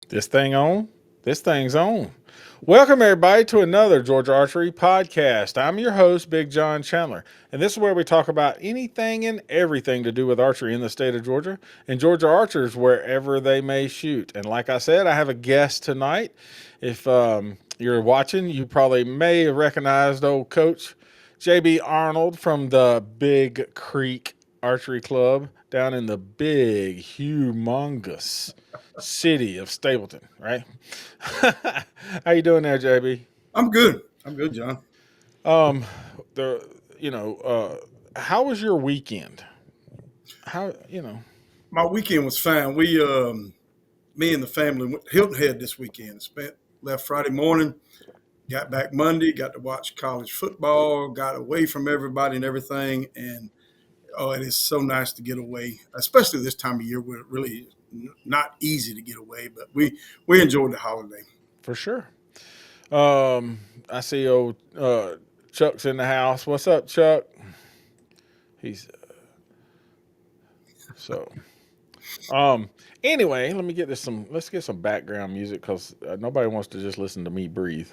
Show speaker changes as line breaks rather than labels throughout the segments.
This thing on? This thing's on. Welcome, everybody, to another Georgia Archery podcast. I'm your host, Big John Chandler, and this is where we talk about anything and everything to do with archery in the state of Georgia and Georgia archers wherever they may shoot. And like I said, I have a guest tonight. If you're watching, you probably may have recognized old coach JB Arnold from the Big Creek Archery Club down in the big, humongous city of Stapleton, right? How you doing there, JB?
I'm good. I'm good, John.
Um, the how was your weekend? How
My weekend was fine. Me and the family went to Hilton Head this weekend. Left Friday morning, got back Monday, got to watch college football, got away from everybody and everything. And it is so nice to get away, especially this time of year where it really not easy to get away. But we enjoyed the holiday.
for sure? I see old Chuck's in the house. What's up, Chuck? He's so. Anyway, let me get this some. Let's get some background music because nobody wants to just listen to me breathe.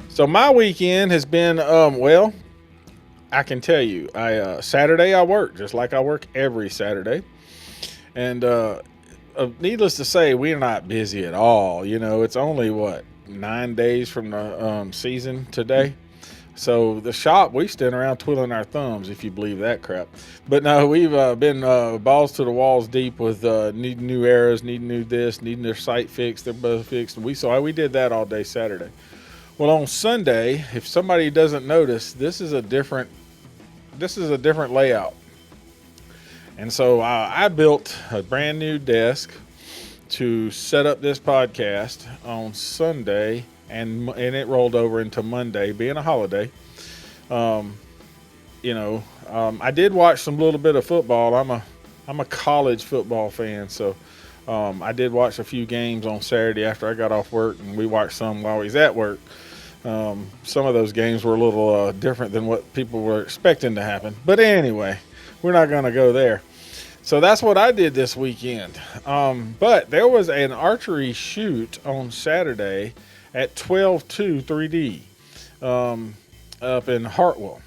So my weekend has been well. I can tell you, Saturday I work just like I work every Saturday, and needless to say, we're not busy at all. You know, it's only what 9 days from the season today. So the shop, we stand around twiddling our thumbs, if you believe that crap. But no, we've been balls to the walls deep with needing new arrows, needing new this, needing their sight fixed, their bow fixed. We did that all day Saturday. Well, on Sunday, if somebody doesn't notice, this is a different layout. And so I built a brand new desk to set up this podcast on Sunday, and it rolled over into Monday, being a holiday. I did watch some little bit of football. I'm a college football fan, so I did watch a few games on Saturday after I got off work, and we watched some while we was at work. Some of those games were a little different than what people were expecting to happen. But anyway, we're not going to go there. So that's what I did this weekend. But there was an archery shoot on Saturday at 12-2 3D up in Hartwell.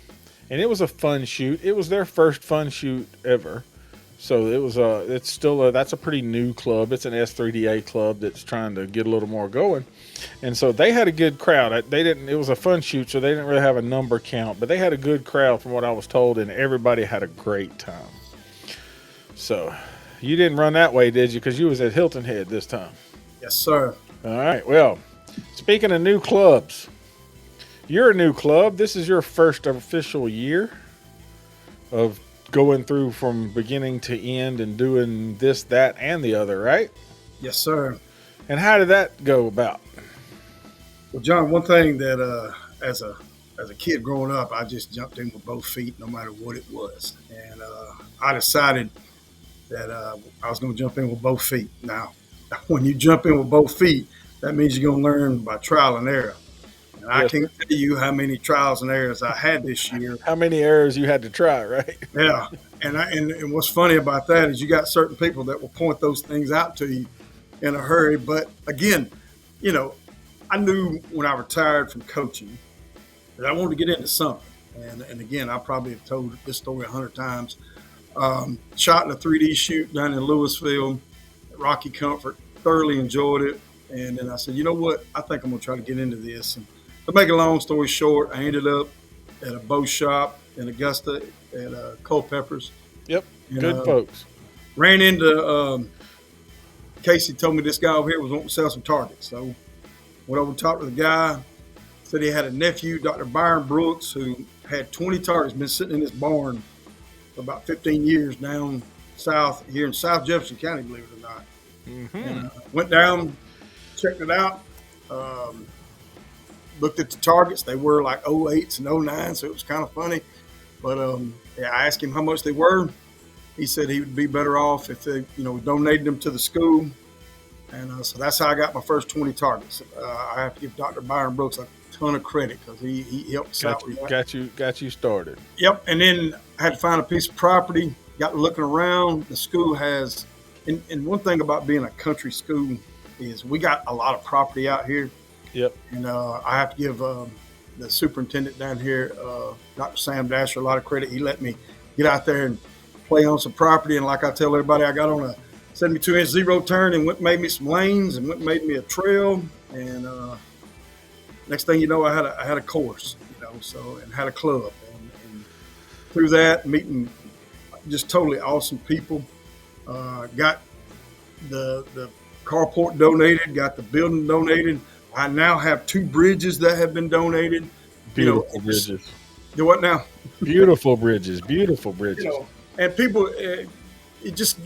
And it was a fun shoot. It was their first fun shoot ever. So it was that's a pretty new club. It's an S3DA club that's trying to get a little more going. And so they had a good crowd. It was a fun shoot, so they didn't really have a number count, but they had a good crowd from what I was told, and everybody had a great time. So you didn't run that way, did you? Because you was at Hilton Head this time.
Yes, sir.
All right. Well, speaking of new clubs, you're a new club. This is your first official year of going through from beginning to end and doing this, that, and the other, right?
Yes, sir.
And how did that go about?
Well, John, one thing that as a kid growing up, I just jumped in with both feet, no matter what it was, and I decided that I was going to jump in with both feet. Now, when you jump in with both feet, that means you're going to learn by trial and error. And yes, I can't tell you how many trials and errors I had this year.
How many errors you had to try, right?
Yeah, and what's funny about that is you got certain people that will point those things out to you in a hurry. But again, I knew when I retired from coaching that I wanted to get into something. And again, I probably have told this story 100 times. Shot in a 3D shoot down in Louisville at Rocky Comfort, thoroughly enjoyed it. And then I said, you know what? I think I'm going to try to get into this. And to make a long story short, I ended up at a bow shop in Augusta at Culpeppers.
Yep, and, good folks.
Ran into Casey, told me this guy over here was wanting to sell some targets. So went over and talked to the guy. Said he had a nephew, Dr. Byron Brooks, who had 20 targets, been sitting in this barn for about 15 years down south here in South Jefferson County, believe it or not. Mm-hmm. And, went down, checked it out, looked at the targets. They were like 08s and 09s, so it was kind of funny. But I asked him how much they were. He said he would be better off if they, donated them to the school. And so that's how I got my first 20 targets. I have to give Dr. Byron Brooks a ton of credit because he helped us out with that.
Got you started.
Yep. And then I had to find a piece of property got looking around. The school has, and one thing about being a country school is we got a lot of property out here.
Yep.
And I have to give the superintendent down here, Dr. Sam Dasher, a lot of credit. He let me get out there and play on some property. And like I tell everybody, I got on a 72-inch zero turn and went and made me some lanes and went and made me a trail. And next thing you know, I had a course, and had a club. And through that, meeting just totally awesome people. Got the carport donated, got the building donated. I now have 2 bridges that have been donated.
Beautiful bridges.
Do what now?
Beautiful bridges. Beautiful bridges.
And people, it just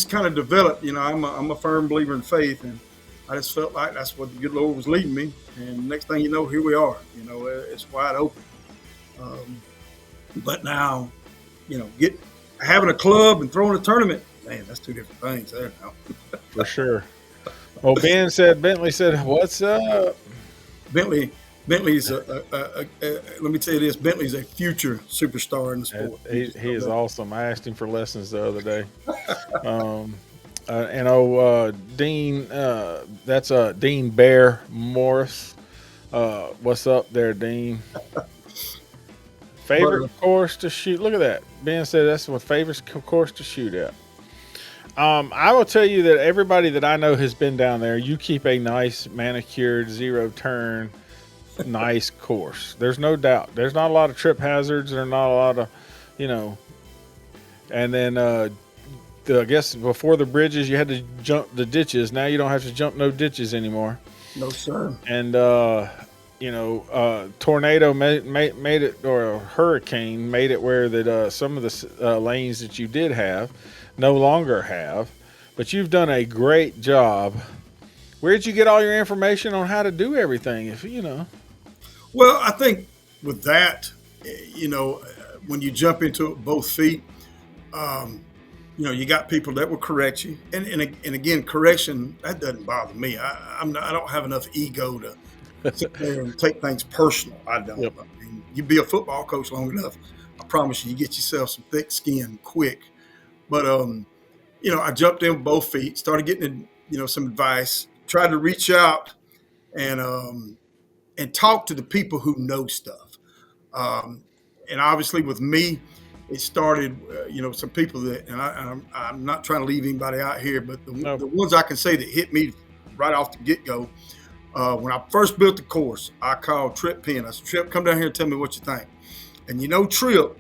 kind of developed. I'm a firm believer in faith, and I just felt like that's what the good Lord was leading me. And next thing you know, here we are. It's wide open. But now, having a club and throwing a tournament, man, that's 2 different things there now.
For sure. Well, Bentley said, what's up?
Bentley's let me tell you this, Bentley's a future superstar in the sport.
He is awesome. I asked him for lessons the other day. Dean, that's Dean Bear Morris. What's up there, Dean? Favorite course to shoot? Look at that. Ben said that's my favorite course to shoot at. I will tell you that everybody that I know has been down there. You keep a nice manicured zero turn, nice course. There's no doubt. There's not a lot of trip hazards. There's not a lot of, and then I guess before the bridges you had to jump the ditches. Now you don't have to jump no ditches anymore.
No sir.
And tornado made it, or a hurricane made it where that some of the lanes that you did have no longer have, but you've done a great job. Where'd you get all your information on how to do everything?
Well, I think with that, when you jump into it both feet, you got people that will correct you, and again, correction that doesn't bother me. I don't have enough ego to sit there and take things personal. I don't.
Yep.
I mean, you be a football coach long enough, I promise you get yourself some thick skin quick. But I jumped in with both feet, started getting some advice, tried to reach out and talk to the people who know stuff. And obviously with me, it started, some people that, and I'm not trying to leave anybody out here, but the ones I can say that hit me right off the get-go, when I first built the course, I called Trip Penn. I said, Trip, come down here and tell me what you think. And Trip,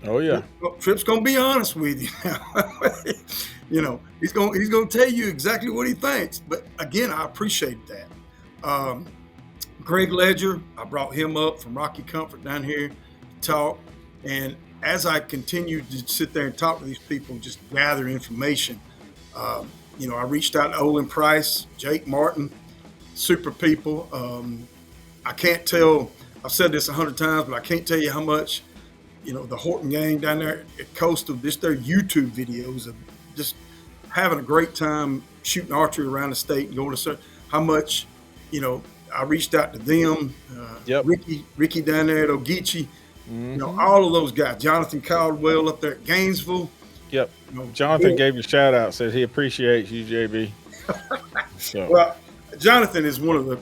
oh yeah,
Trip's gonna be honest with you. He's gonna tell you exactly what he thinks. But again, I appreciate that. Greg Ledger, I brought him up from Rocky Comfort down here to talk. And as I continued to sit there and talk to these people, just gather information, I reached out to Olin Price, Jake Martin, super people. I can't tell. I've said this 100 times, but I can't tell you how much. The Horton gang down there at Coastal, just their YouTube videos of just having a great time shooting archery around the state and going to how much, I reached out to them.
Yep.
Ricky down there at Ogeechee, all of those guys. Jonathan Caldwell up there at Gainesville.
Yep. Jonathan gave you a shout out, said he appreciates you, JB. So.
Well, Jonathan is one of the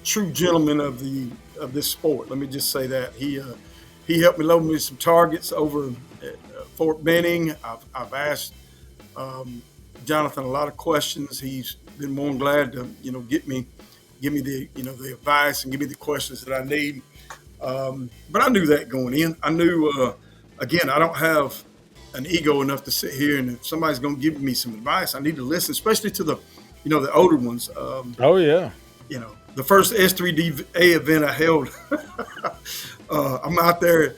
true gentlemen of this sport. Let me just say that he helped me load me some targets over at Fort Benning. I've asked Jonathan a lot of questions. He's been more than glad to give me the the advice and give me the questions that I need. But I knew that going in. I knew again, I don't have an ego enough to sit here, and if somebody's going to give me some advice, I need to listen, especially to the the older ones.
Oh yeah.
The first S3DA event I held, I'm out there,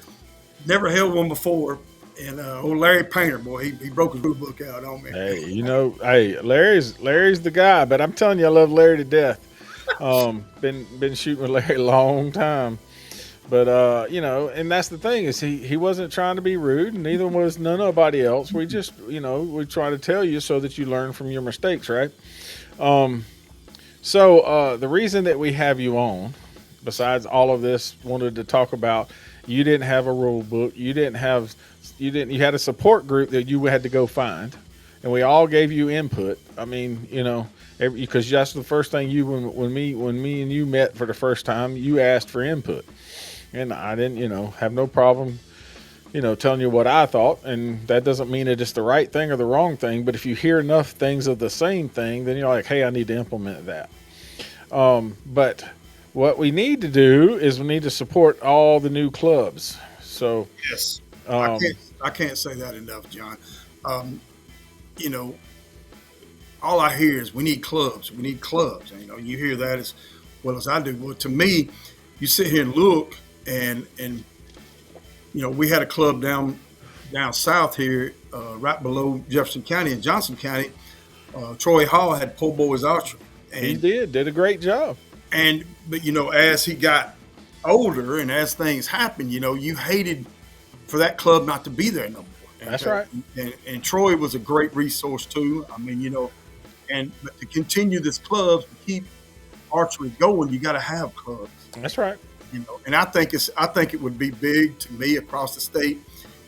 never held one before, and old Larry Painter, boy, he broke his rule book out on me.
Hey, Larry's the guy, but I'm telling you, I love Larry to death. Been shooting with Larry a long time, but and that's the thing is he wasn't trying to be rude, and neither was nobody else. We just we try to tell you so that you learn from your mistakes, right? So the reason that we have you on, besides all of this, wanted to talk about You didn't have a rule book. You had a support group that you had to go find, and we all gave you input. I mean, because that's the first thing when me and you met for the first time, you asked for input, and I didn't, have no problem, telling you what I thought, and that doesn't mean that it's the right thing or the wrong thing. But if you hear enough things of the same thing, then you're like, hey, I need to implement that. But what we need to do is we need to support all the new clubs. So
Yes,
um,
I can't say that enough, John. Um, you know, all I hear is we need clubs. We need clubs. And, you hear that as well as I do. Well, to me, you sit here and look, and we had a club down south here, right below Jefferson County and Johnson County. Troy Hall had po' boys archery,
he
and
did a great job.
but as he got older and as things happened, you hated for that club not to be there no more.
That's right.
And Troy was a great resource too. I mean, but to continue this club, to keep archery going, you got to have clubs.
That's right.
And I think it would be big to me across the state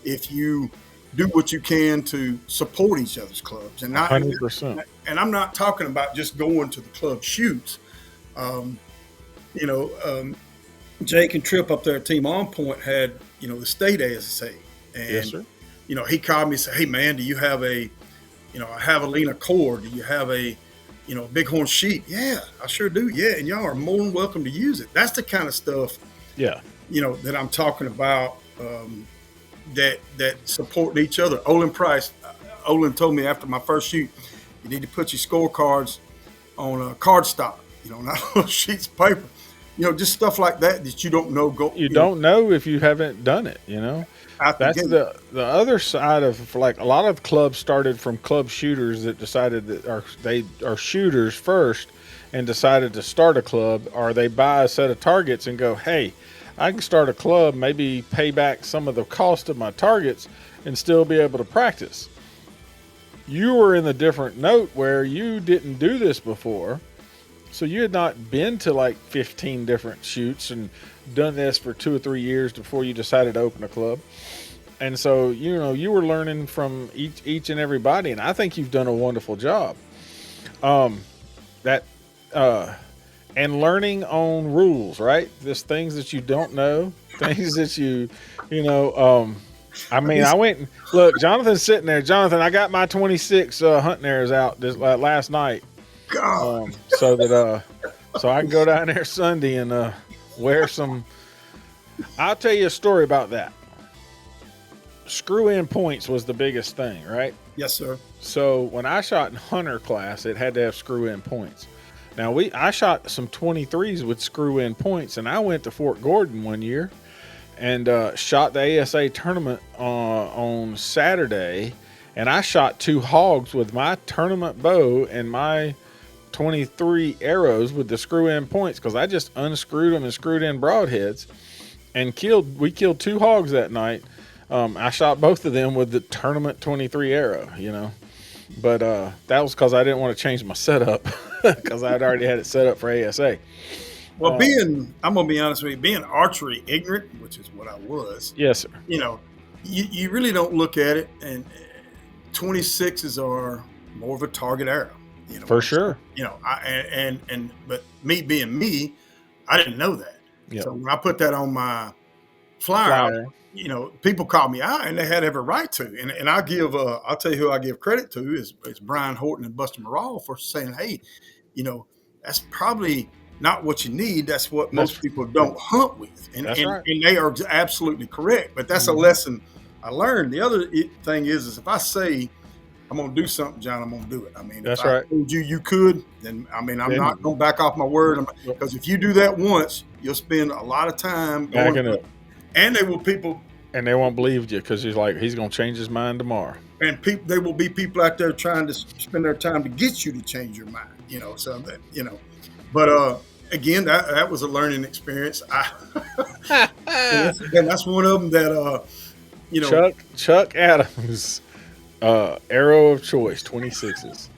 if you do what you can to support each other's clubs. And
100%.
And I'm not talking about just going to the club shoots. Jake and Trip up there at Team On Point had, the state ASA. And,
yes, sir.
He called me and said, hey, man, do you have a javelina cord? Do you have a bighorn sheep? Yeah, I sure do. Yeah, and y'all are more than welcome to use it. That's the kind of stuff,
yeah,
that I'm talking about, that support each other. Olin Price, Olin told me after my first shoot, you need to put your scorecards on a card stock, not on sheets of paper. Just stuff like that you don't know.
You don't know if you haven't done it, That's the other side of, like, a lot of clubs started from club shooters that decided that they are shooters first and decided to start a club, or they buy a set of targets and go, hey, I can start a club, maybe pay back some of the cost of my targets and still be able to practice. You were in the different note where you didn't do this before. So you had not been to like 15 different shoots and done this for 2 or 3 years before you decided to open a club. And so, you were learning from each and everybody, and I think you've done a wonderful job. And learning on rules, right? There's things that you don't know, things that I went and look, Jonathan's sitting there. Jonathan, I got my 26 hunting arrows out this last night.
God.
So I can go down there Sunday and wear some. I'll tell you a story about that. Screw in points was the biggest thing, right?
Yes, sir.
So when I shot in hunter class, it had to have screw in points. Now I shot some 23s with screw in points, and I went to Fort Gordon one year and shot the ASA tournament on Saturday, and I shot 2 hogs with my tournament bow and my 23 arrows with the screw in points, because I just unscrewed them and screwed in broadheads and we killed 2 hogs that night. I shot both of them with the tournament 23 arrow, but that was because I didn't want to change my setup because I'd already had it set up for ASA.
Well, I'm going to be honest with you, being archery ignorant, which is what I was.
Yes, sir.
You really don't look at it, and 26s are more of a target arrow.
For sure.
But me being me, I didn't know that.
Yep.
So when I put that on my flyer, people call me out, and they had every right to. And I'll tell you who I give credit to is Brian Horton and Buster Morrall for saying, hey, that's probably not what you need. That's what most people don't hunt with. And
right.
And they are absolutely correct. But that's a lesson I learned. The other thing is if I say I'm going to do something, John, I'm going to do it. I mean,
that's
if
right.
I told you could, then I'm not going to back off my word. Because if you do that once, you'll spend a lot of time
backing up.
And they won't
believe you because he's going to change his mind tomorrow.
And there will be people out there trying to spend their time to get you to change your mind. So that But again, that was a learning experience. And that's one of them that
Chuck Adams. Arrow of choice, 26s.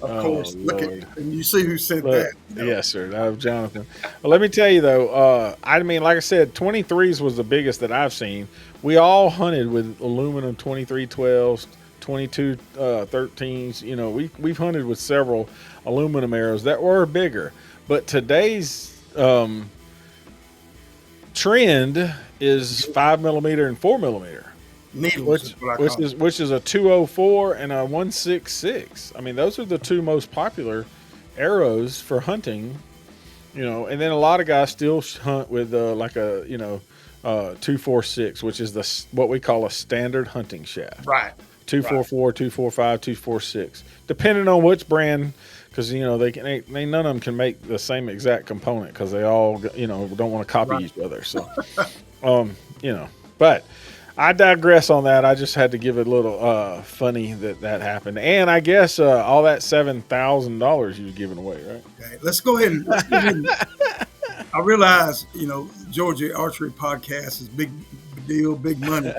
Of
Oh
course. Look at
Lord.
and you see who sent
Look,
that.
yes, sir. That was Jonathan. Well, let me tell you though. I mean, like I said, 23s was the biggest that I've seen. We all hunted with aluminum 2312s, 22 13s. You know, we've hunted with several aluminum arrows that were bigger. But today's trend is 5 millimeter and 4 millimeter.
Needles is what I call it.
Which is a 204 and a 166. I mean, those are the two most popular arrows for hunting. You know, and then a lot of guys still hunt with like a 246, which is what we call a standard hunting shaft.
Right.
244, 245, 246, depending on which brand, because you know they none of them can make the same exact component because they all don't want to copy each other. So, but I digress on that. I just had to give it a little funny that happened, and I guess all that $7,000 you're giving away, right?
Okay, let's go ahead and I realize, Georgia Archery podcast is big deal, big money.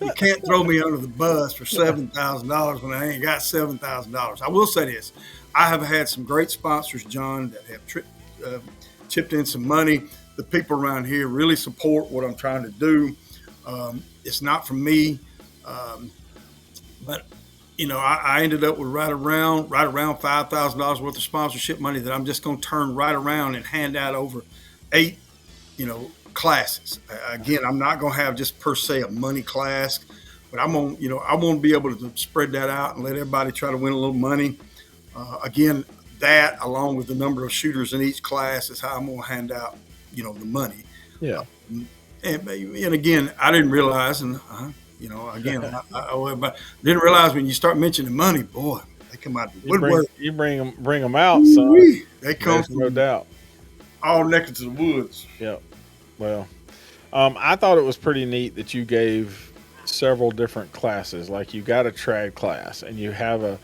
You can't throw me under the bus for $7,000 when I ain't got $7,000. I will say this: I have had some great sponsors, John, that have chipped in some money. The people around here really support what I'm trying to do. It's not for me, but I ended up with right around $5,000 worth of sponsorship money that I'm just going to turn right around and hand out over 8, classes. Again, I'm not going to have just per se a money class, but I want to be able to spread that out and let everybody try to win a little money. Again, that along with the number of shooters in each class is how I'm going to hand out, the money.
Yeah.
And again, I didn't realize, and again, I didn't realize when you start mentioning money, boy, they come out the woodwork.
You bring them out, son.
They come from
no doubt
all neck to the woods.
Yep. Well, I thought it was pretty neat that you gave several different classes. Like you got a trad class, and you have a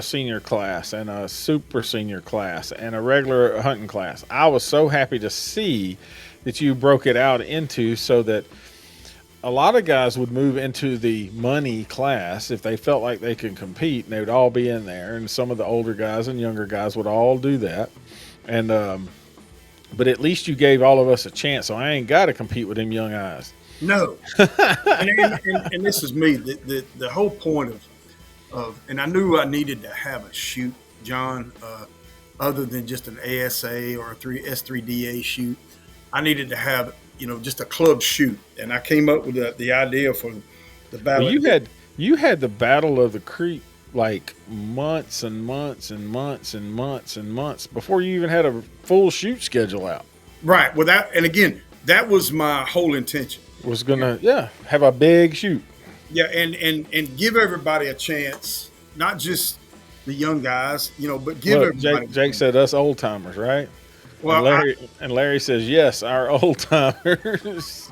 senior class, and a super senior class, and a regular hunting class. I was so happy to see that you broke it out into so that a lot of guys would move into the money class if they felt like they could compete, and they would all be in there. And some of the older guys and younger guys would all do that. And but at least you gave all of us a chance, so I ain't got to compete with them young guys.
No. and this is me. The whole point of and I knew I needed to have a shoot, John, other than just an ASA or a S3DA shoot. I needed to have just a club shoot, and I came up with the idea for the battle.
Well, you had the Battle of the Creek like months and months and months and months and months before you even had a full shoot schedule out.
Right. Well, that was my whole intention.
Was gonna have a big shoot.
Yeah, and give everybody a chance, not just the young guys, but give everybody.
Jake said us old timers, right?
Well,
and Larry says, yes, our old timers.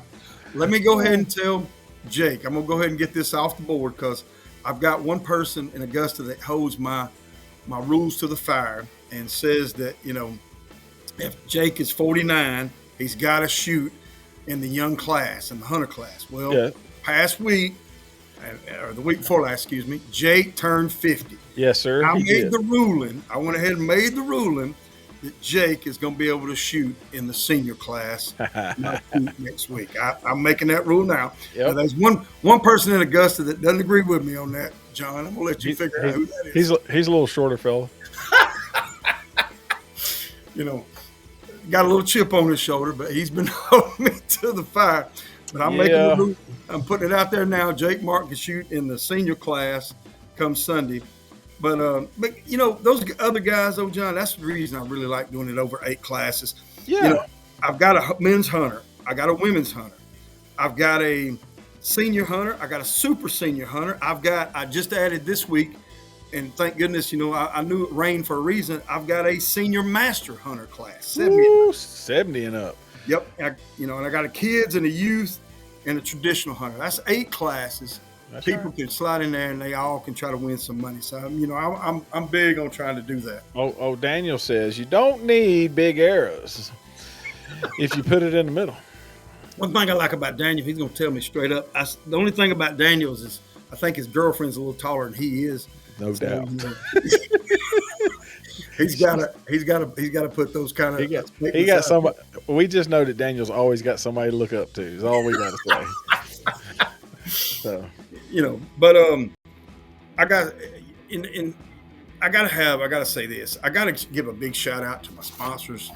Let me go ahead and tell Jake. I'm going to go ahead and get this off the board because I've got one person in Augusta that holds my rules to the fire and says that, if Jake is 49, he's got to shoot in the young class, in the hunter class. Well, past week, or the week before last, excuse me, Jake turned 50.
Yes, sir.
I made the ruling. I went ahead and made the ruling that Jake is going to be able to shoot in the senior class next week. I'm making that rule now. Yep. Now there's one person in Augusta that doesn't agree with me on that, John. I'm going to let you figure out who that is.
He's a little shorter fella.
Got a little chip on his shoulder, but he's been holding me to the fire. But I'm making the rule. I'm putting it out there now. Jake Martin can shoot in the senior class come Sunday. But those other guys, though, John, that's the reason I really like doing it over 8 classes.
Yeah.
I've got a men's hunter. I got a women's hunter. I've got a senior hunter. I got a super senior hunter. I just added this week, and thank goodness, I knew it rained for a reason. I've got a senior master hunter class.
70 and up.
Yep. And I got a kids and a youth and a traditional hunter. That's 8 classes. That's people right. Can slide in there and they all can try to win some money. So I'm big on trying to do that.
Oh, Daniel says you don't need big arrows if you put it in the middle.
One thing I like about Daniel, he's gonna tell me straight up. The only thing about Daniel's is I think his girlfriend's a little taller than he is.
No
So,
doubt.
he's gotta put those kind
He
of
got
statements out.
somebody. We just know that Daniel's always got somebody to look up to. Is all we got to say. So
But I got in I gotta say this. I gotta give a big shout out to my sponsors.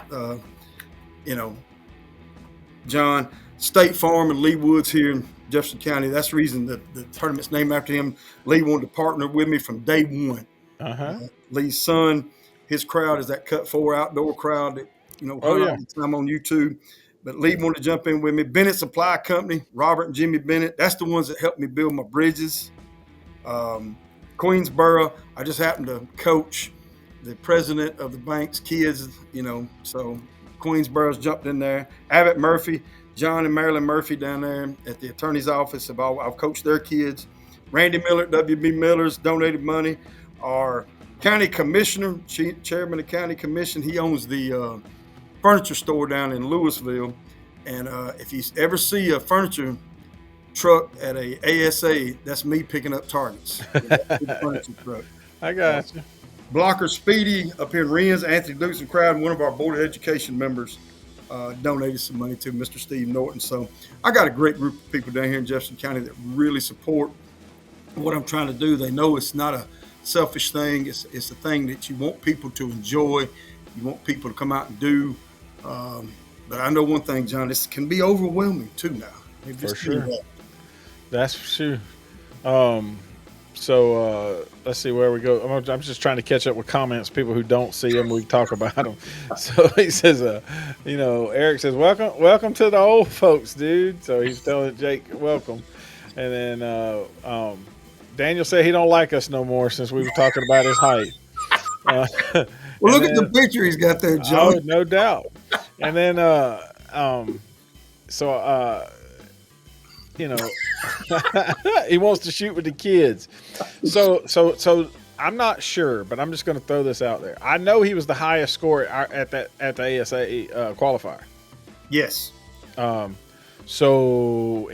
John, State Farm and Lee Woods here in Jefferson County. That's the reason that the tournament's named after him. Lee wanted to partner with me from day one. Lee's son, his crowd is that Cut 4 outdoor crowd that hunt all the time on YouTube. But Lee wanted to jump in with me. Bennett Supply Company, Robert and Jimmy Bennett. That's the ones that helped me build my bridges. Queensboro, I just happened to coach the president of the bank's kids, so Queensboro's jumped in there. Abbott Murphy, John and Marilyn Murphy down there at the attorney's office. I've coached their kids. Randy Miller at WB Miller's donated money. Our county commissioner, chairman of the county commission, he owns the furniture store down in Louisville. And if you ever see a furniture truck at a ASA, that's me picking up targets. Furniture truck.
I got you.
Blocker Speedy up here in Rennes, Anthony Dukes and crowd, and one of our Board of Education members donated some money to Mr. Steve Norton. So I got a great group of people down here in Jefferson County that really support what I'm trying to do. They know it's not a selfish thing. It's a thing that you want people to enjoy. You want people to come out and do. But I know one thing, John, this can be overwhelming too now.
For sure. That's for sure. So let's see where we go. I'm just trying to catch up with comments. People who don't see them, we talk about them. So he says, Eric says, welcome to the old folks, dude. So he's telling Jake, welcome. And then Daniel said he don't like us no more since we were talking about his height.
Well, look at the picture he's got there, Joe.
Oh, no doubt. And then, he wants to shoot with the kids. So I'm not sure, but I'm just going to throw this out there. I know he was the highest score at the ASA qualifier.
Yes.
And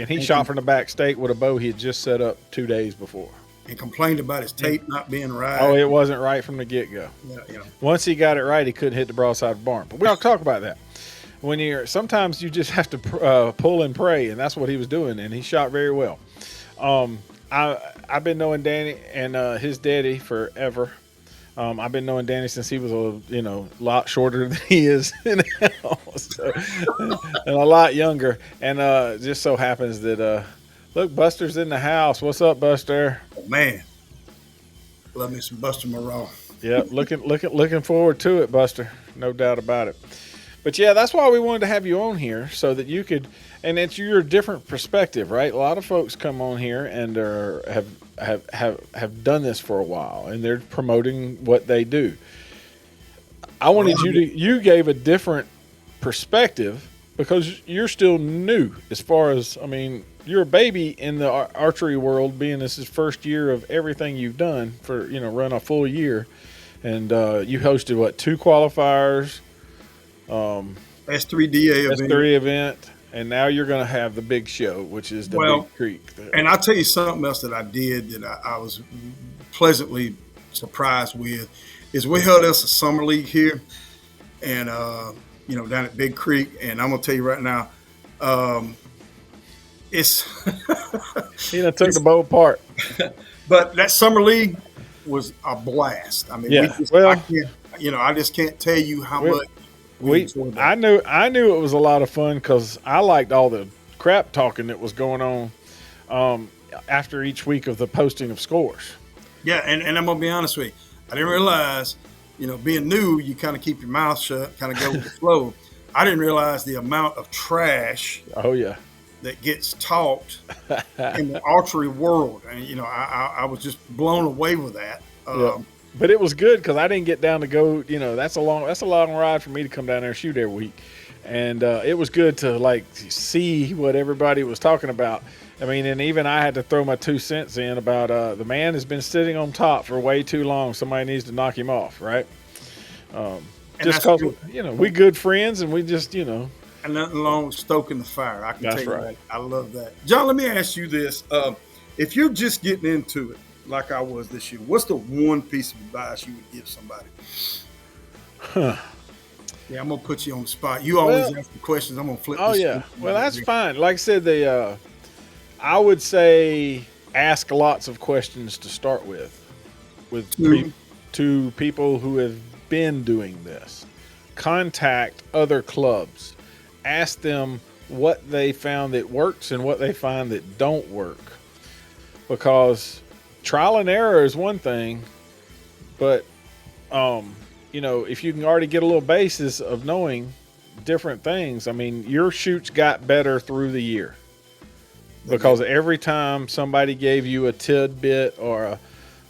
he shot from the back stake with a bow he had just set up 2 days before.
And complained about his tape not being right.
Oh, it wasn't right from the get-go.
Yeah.
Once he got it right, he couldn't hit the broadside of the barn. But we'll talk about that. Sometimes you just have to pull and pray, and that's what he was doing, and he shot very well. I've been knowing Danny and his daddy forever. I've been knowing Danny since he was a lot shorter than he is now, and a lot younger. And just so happens that look, Buster's in the house. What's up, Buster?
Oh, man, love me some Buster Moreau.
Yeah, looking forward to it, Buster. No doubt about it. But yeah, that's why we wanted to have you on here, so that you could, and it's your different perspective, right? A lot of folks come on here and have done this for a while, and they're promoting what they do. I wanted you gave a different perspective because you're still new as far as, you're a baby in the archery world, being this is first year of everything you've done for, run a full year. And you hosted, 2 qualifiers?
S3
event, and now you're going to have the big show, which is the Big Creek.
And I'll tell you something else that I did that I was pleasantly surprised with is we held us a summer league here, and down at Big Creek. And I'm going to tell you right now, it's
took the bow apart.
But that summer league was a blast. I just can't tell you how much.
I knew it was a lot of fun because I liked all the crap talking that was going on after each week of the posting of scores.
Yeah, and I'm gonna be honest with you, I didn't realize, being new, you kind of keep your mouth shut, kind of go with the flow. I didn't realize the amount of trash.
Oh yeah.
That gets talked in the archery world, and I was just blown away with that.
But it was good because I didn't get down to go. That's a long ride for me to come down there and shoot every week, and it was good to see what everybody was talking about. And even I had to throw my 2 cents in about the man has been sitting on top for way too long. Somebody needs to knock him off, right? Just because we good friends, and we just And
nothing wrong with stoking the fire. I can tell you
right.
that. I love that. John, let me ask you this. If you're just getting into it, like I was this year, what's the one piece of advice you would give somebody?
Huh.
Yeah, I'm gonna put you on the spot. You
Well,
always ask the questions. I'm gonna flip
oh
this
yeah.
script a
Well,
little
that's
bit
fine. Like I said, I would say ask lots of questions to start with
here.
to people who have been doing this. Contact other clubs. Ask them what they found that works and what they find that don't work. Because trial and error is one thing, but if you can already get a little basis of knowing different things, I mean, your shoots got better through the year because every time somebody gave you a tidbit or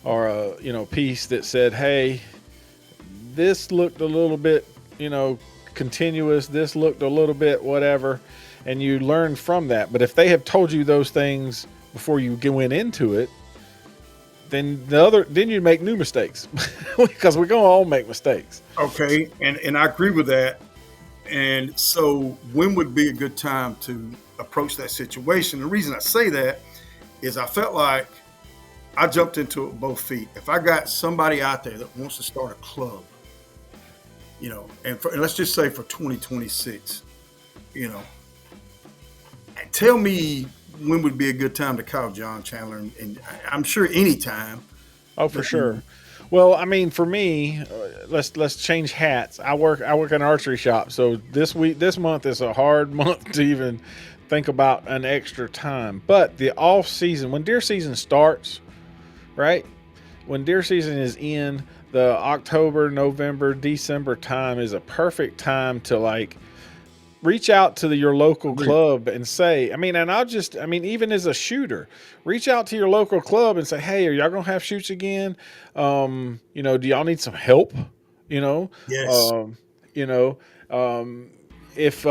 a piece that said, "Hey, this looked a little bit, continuous. This looked a little bit whatever," and you learned from that. But if they have told you those things before you went into it, then you make new mistakes because we're gonna all make mistakes.
Okay, and I agree with that. And so, when would be a good time to approach that situation? The reason I say that is I felt like I jumped into it with both feet. If I got somebody out there that wants to start a club, and let's just say for 2026, tell me when would be a good time to call John Chandler, and I'm sure any time.
Oh, for sure. Well, I mean, for me, let's change hats. I work in an archery shop, so this month is a hard month to even think about an extra time. But the off season, when deer season starts, right? When deer season is in, the October, November, December time is a perfect time to reach out to your local club and say, even as a shooter, reach out to your local club and say, "Hey, are y'all gonna have shoots again? Do y'all need some help?
Yes.
You know, if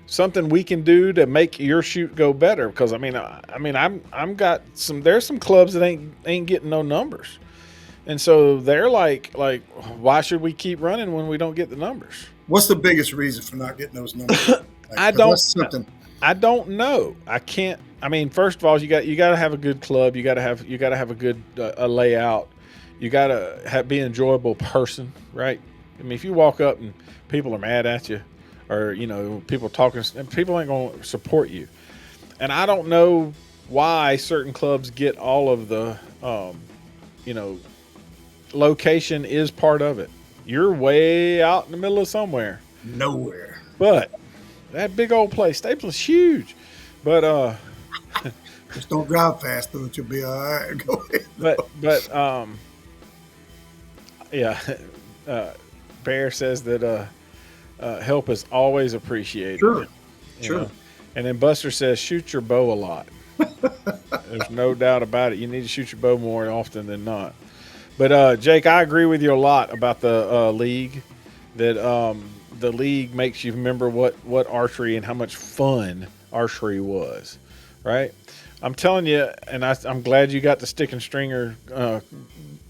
something we can do to make your shoot go better, because I'm got some. There's some clubs that ain't getting no numbers, and so they're like, why should we keep running when we don't get the numbers?
What's the biggest reason for not getting those numbers?
I don't know. I can't. I mean, first of all, you got to have a good club. You got to have a good a layout. You got to be an enjoyable person, right? I mean, if you walk up and people are mad at you, or people talking, people ain't gonna support you. And I don't know why certain clubs get all of the, location is part of it. You're way out in the middle of somewhere.
Nowhere.
But that big old place, Staples, is huge. But
just don't drive fast, though. You'll be all right. Go ahead.
Yeah. Bear says that help is always appreciated.
Sure.
And then Buster says, shoot your bow a lot. There's no doubt about it. You need to shoot your bow more often than not. But Jake, I agree with you a lot about the league. That the league makes you remember what archery and how much fun archery was, right? I'm telling you, and I'm glad you got the stick and stringer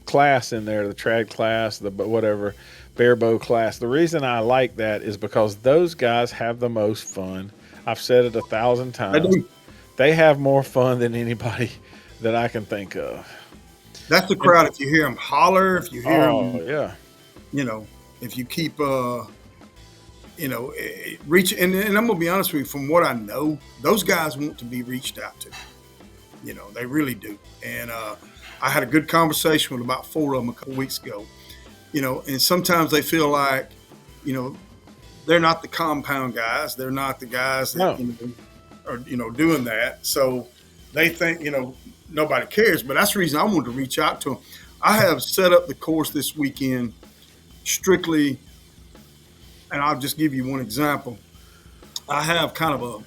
class in there, the trad class, the whatever bear bow class. The reason I like that is because those guys have the most fun. I've said it 1,000 times. They have more fun than anybody that I can think of.
That's the crowd. If you hear them holler, if you hear them,
yeah,
if you keep, reach. And I'm gonna be honest with you. From what I know, those guys want to be reached out to. They really do. And I had a good conversation with about 4 of them a couple weeks ago. And sometimes they feel like, they're not the compound guys. They're not the guys that are doing that. So they think nobody cares. But that's the reason I wanted to reach out to them. I have set up the course this weekend strictly, and I'll just give you one example. I have kind of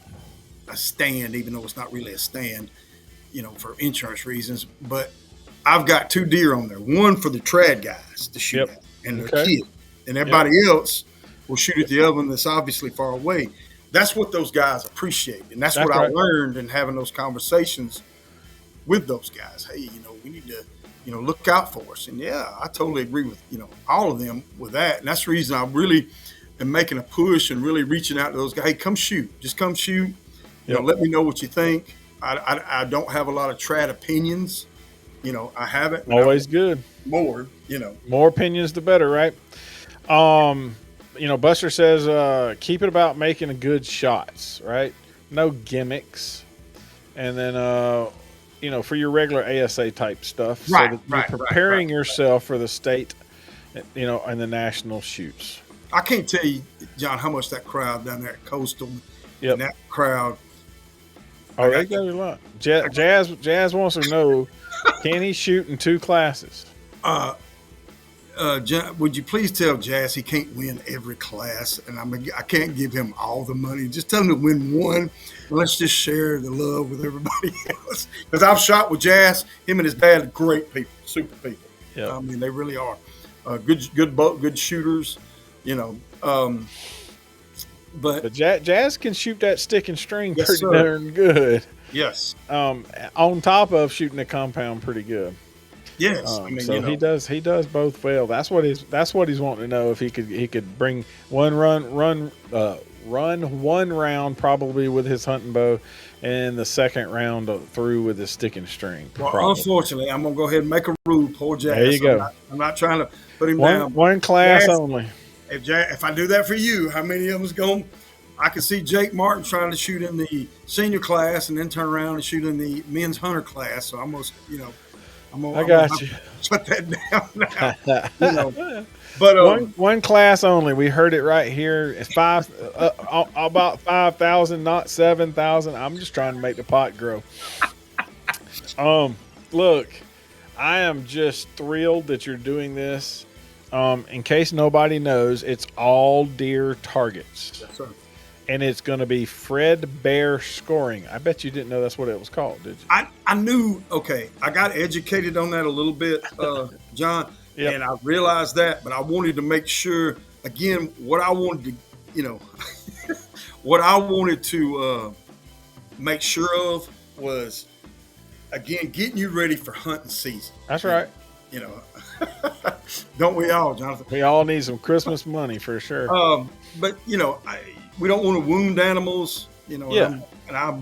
a stand, even though it's not really a stand, for insurance reasons. But I've got 2 deer on there. One for the trad guys to shoot at, and their kid, and everybody else will shoot at the other one that's obviously far away. That's what those guys appreciate, and that's what I learned in having those conversations with those guys. Hey, we need to, look out for us. And I totally agree with all of them with that. And that's the reason I really am making a push and really reaching out to those guys. Hey, come shoot, just come shoot. Let me know what you think. I don't have a lot of trad opinions. I haven't, but I
Always
want
good.
more.
More opinions, the better, right? Um, Buster says, keep it about making good shots, right? No gimmicks. And then, for your regular ASA type stuff, so
Right,
that you're
right, right, right.
preparing yourself for the state, and the national shoots.
I can't tell you, John, how much that crowd down there at Coastal and
Yep.
that crowd. I
Oh,
got,
they go a lot. Jazz wants to know, can he shoot in 2 classes?
John, would you please tell Jazz he can't win every class, and I can't give him all the money. Just tell him to win one. Let's just share the love with everybody else. Because I've shot with Jazz. Him and his dad are great people, super people.
Yep.
I mean, they really are. Good shooters. But
Jazz can shoot that stick and string
Yes,
pretty
sir.
darn good.
yes,
On top of shooting the compound pretty good.
yes.
So he does both well. That's what he's wanting to know, if he could bring one run one round probably with his hunting bow, and the second round through with his stick and string.
Well,
probably.
unfortunately, I'm gonna go ahead and make a rule. Poor Jazz.
There you go.
I'm not trying to put him down.
One class
Jazz,
only.
If I do that for you, how many of them's going? I can see Jake Martin trying to shoot in the senior class and then turn around and shoot in the men's hunter class. So I'm gonna,
I got you.
Shut that down now. But
One class only. We heard it right here. It's about 5,000, not 7,000. I'm just trying to make the pot grow. Look, I am just thrilled that you're doing this. In case nobody knows, it's all deer targets.
yes, sir.
And it's going to be Fred Bear scoring. I bet you didn't know that's what it was called, did you?
I knew. Okay, I got educated on that a little bit, John,
Yep.
and I realized that. But I wanted to make sure again what I wanted to, what I wanted to make sure of was again getting you ready for hunting season.
That's right.
Don't we all, Jonathan?
We all need some Christmas money for sure.
But we don't want to wound animals.
Yeah.
And I've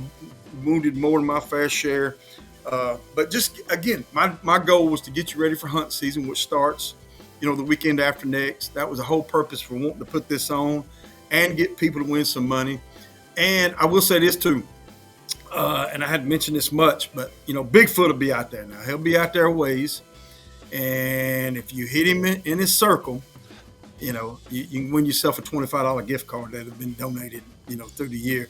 wounded more than my fair share. But just again, my goal was to get you ready for hunt season, which starts, the weekend after next. That was the whole purpose for wanting to put this on and get people to win some money. And I will say this too, and I hadn't mentioned this much, but Bigfoot will be out there now. He'll be out there a ways, and if you hit him in his circle, you can win yourself a $25 gift card that have been donated, through the year.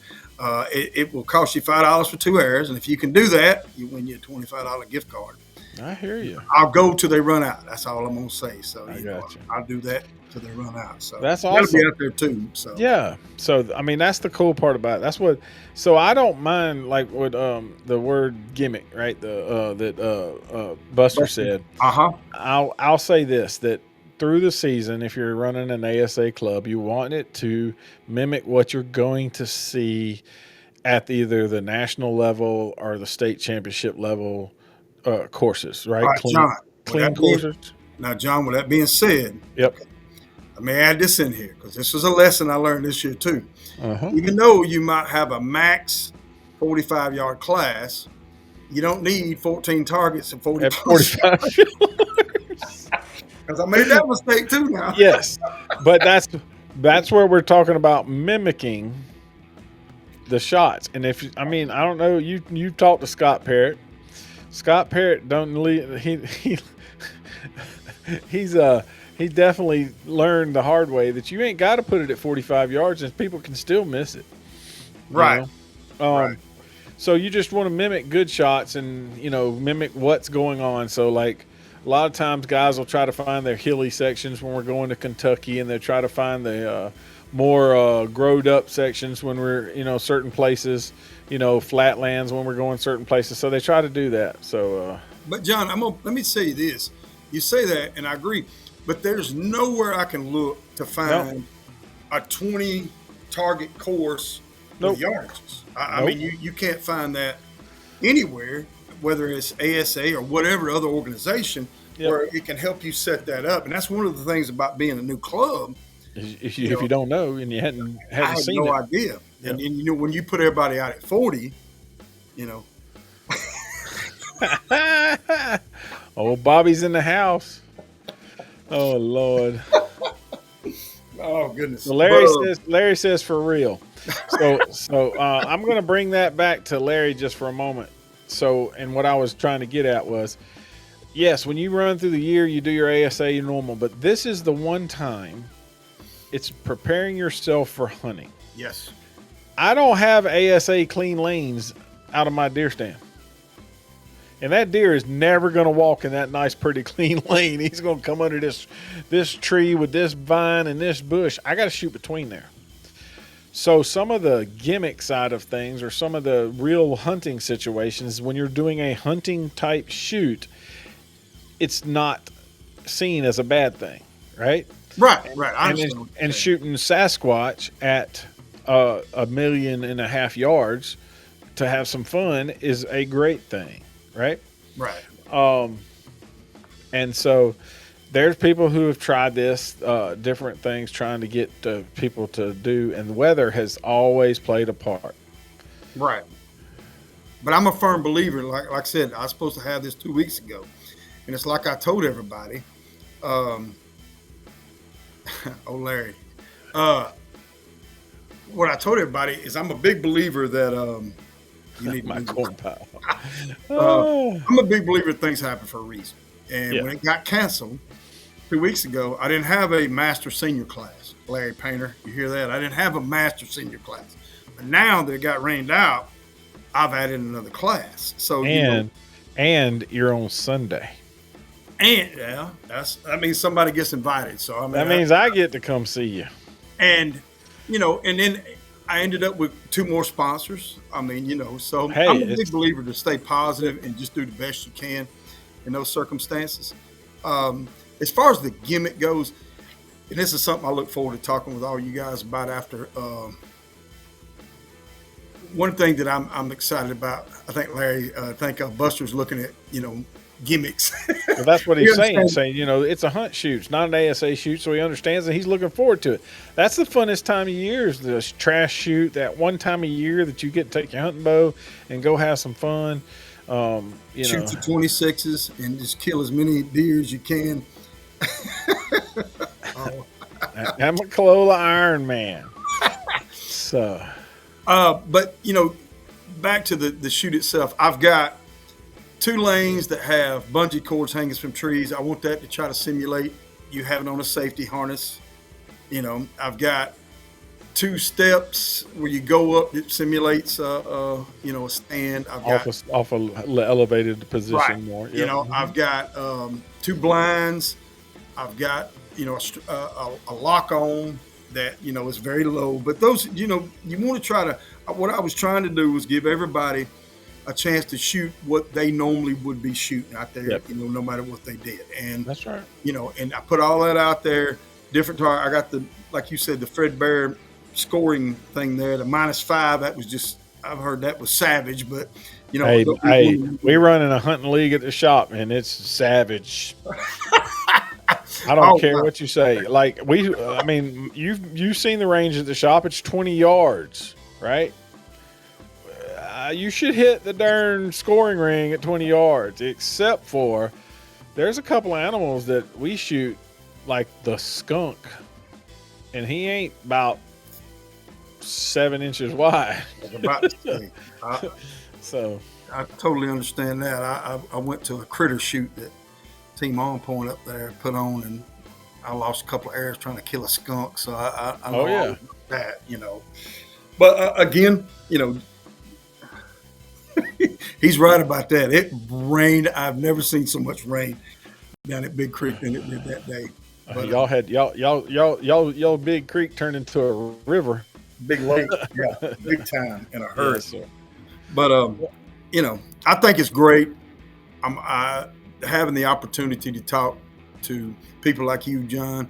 It will cost you $5 for 2 hours, and if you can do that, you win you a $25 gift card.
I hear you.
I'll go till they run out. That's all I'm gonna say. So
I got you.
I'll do that till they run out. So
That's
that'll
awesome.
be out there too. So
Yeah. So I mean, that's the cool part about it. That's what. So I don't mind like what the word gimmick, right? That Buster said. I'll say this, that through the season, if you're running an ASA club, you want it to mimic what you're going to see at either the national level or the state championship level courses, right?
All right, John.
Clean courses.
Now, John, with that being said,
Yep.
let me add this in here because this was a lesson I learned this year too.
Uh-huh.
Even though you might have a max 45-yard class, you don't need 14 targets and 40
At 45.
Because I made that mistake too now.
Yes, but that's where we're talking about mimicking the shots. And I don't know. You talked to Scott Parrott. Scott Parrott don't leave. He's definitely learned the hard way that you ain't got to put it at 45 yards and people can still miss it.
Right.
Right. So you just want to mimic good shots and mimic what's going on. So like a lot of times guys will try to find their hilly sections when we're going to Kentucky, and they'll try to find the more growed up sections when we're certain places, flatlands when we're going certain places. So they try to do that. So
but John, let me say this. You say that and I agree, but there's nowhere I can look to find a 20 target course with yardages. I mean, you can't find that anywhere, whether it's ASA or whatever other organization where it can help you set that up. And that's one of the things about being a new club.
If you don't know and you hadn't
I had
seen
no
it.
idea.
Yep.
And when you put everybody out at 40,
Oh, Bobby's in the house. Oh Lord.
Oh goodness.
So
But
Larry says for real. So I'm going to bring that back to Larry just for a moment. So, and what I was trying to get at was, yes, when you run through the year, you do your ASA normal, but this is the one time it's preparing yourself for hunting.
yes.
I don't have ASA clean lanes out of my deer stand. And that deer is never going to walk in that nice, pretty, clean lane. He's going to come under this tree with this vine and this bush. I got to shoot between there. So some of the gimmick side of things, or some of the real hunting situations, when you're doing a hunting type shoot, it's not seen as a bad thing, right?
Right. Right. I understand. what you're
And
saying.
shooting Sasquatch at 1.5 million yards to have some fun is a great thing, right?
Right.
And so there's people who have tried this, different things, trying to get people to do, and the weather has always played a part.
Right. But I'm a firm believer. Like I said, I was supposed to have this 2 weeks ago, and it's like I told everybody. Um, oh, Larry. Uh, what I told everybody is I'm a big believer that you need to
My
do
corn pile.
Uh,
Oh,
I'm a big believer things happen for a reason. And
yeah.
when it got canceled 2 weeks ago, I didn't have a master senior class. Larry Painter, you hear that? I didn't have a master senior class. But now that it got rained out, I've added another class. So
And you're on Sunday.
and yeah, that means somebody gets invited. So I mean,
That means I get to come see you.
and and then I ended up with 2 more sponsors. I mean, so
Hey,
I'm a big
it's
believer to stay positive and just do the best you can in those circumstances. Um, as far as the gimmick goes, and this is something I look forward to talking with all you guys about after. One thing that I'm excited about, I think Larry, I think Buster's looking at gimmicks.
well, that's what
We
he's saying.
understand,
Saying, it's a hunt shoot, it's not an ASA shoot, so he understands and he's looking forward to it. That's the funnest time of year is the trash shoot. That one time a year that you get to take your hunting bow and go have some fun. You know,
shoot your 26s and just kill as many deer as you can. Oh.
I'm a Calola Iron Man. So
But back to the shoot itself. I've got 2 lanes that have bungee cords hanging from trees. I want that to try to simulate you having on a safety harness. I've got 2 steps where you go up. It simulates a stand. I've got
off a elevated
right.
position more. Yep.
I've got 2 blinds. I've got a lock on that is very low. But those you want to try to. What I was trying to do was give everybody a chance to shoot what they normally would be shooting out there.
Yep.
No matter what they did. And
That's right.
and I put all that out there. Different target. I got like you said, the Fred Bear scoring thing there. The -5. That was just. I've heard that was savage, but
Hey, we run in a hunting league at the shop, and it's savage. I don't care
wow.
what you say. Like I mean, you've seen the range at the shop. It's 20 yards, right? You should hit the darn scoring ring at 20 yards, except for there's a couple of animals that we shoot, like the skunk, and he ain't about 7 inches wide.
I was about to say.
So
I totally understand that. I went to a critter shoot that Team On Point up there put on, and I lost a couple of arrows trying to kill a skunk. So I know all about that, But again, he's right about that. It rained. I've never seen so much rain down at Big Creek than it did that day. But
y'all Big Creek turned into a river.
big lake, yeah, big time in a hurry.
Yes, sir.
But I think it's great. I'm having the opportunity to talk to people like you, John,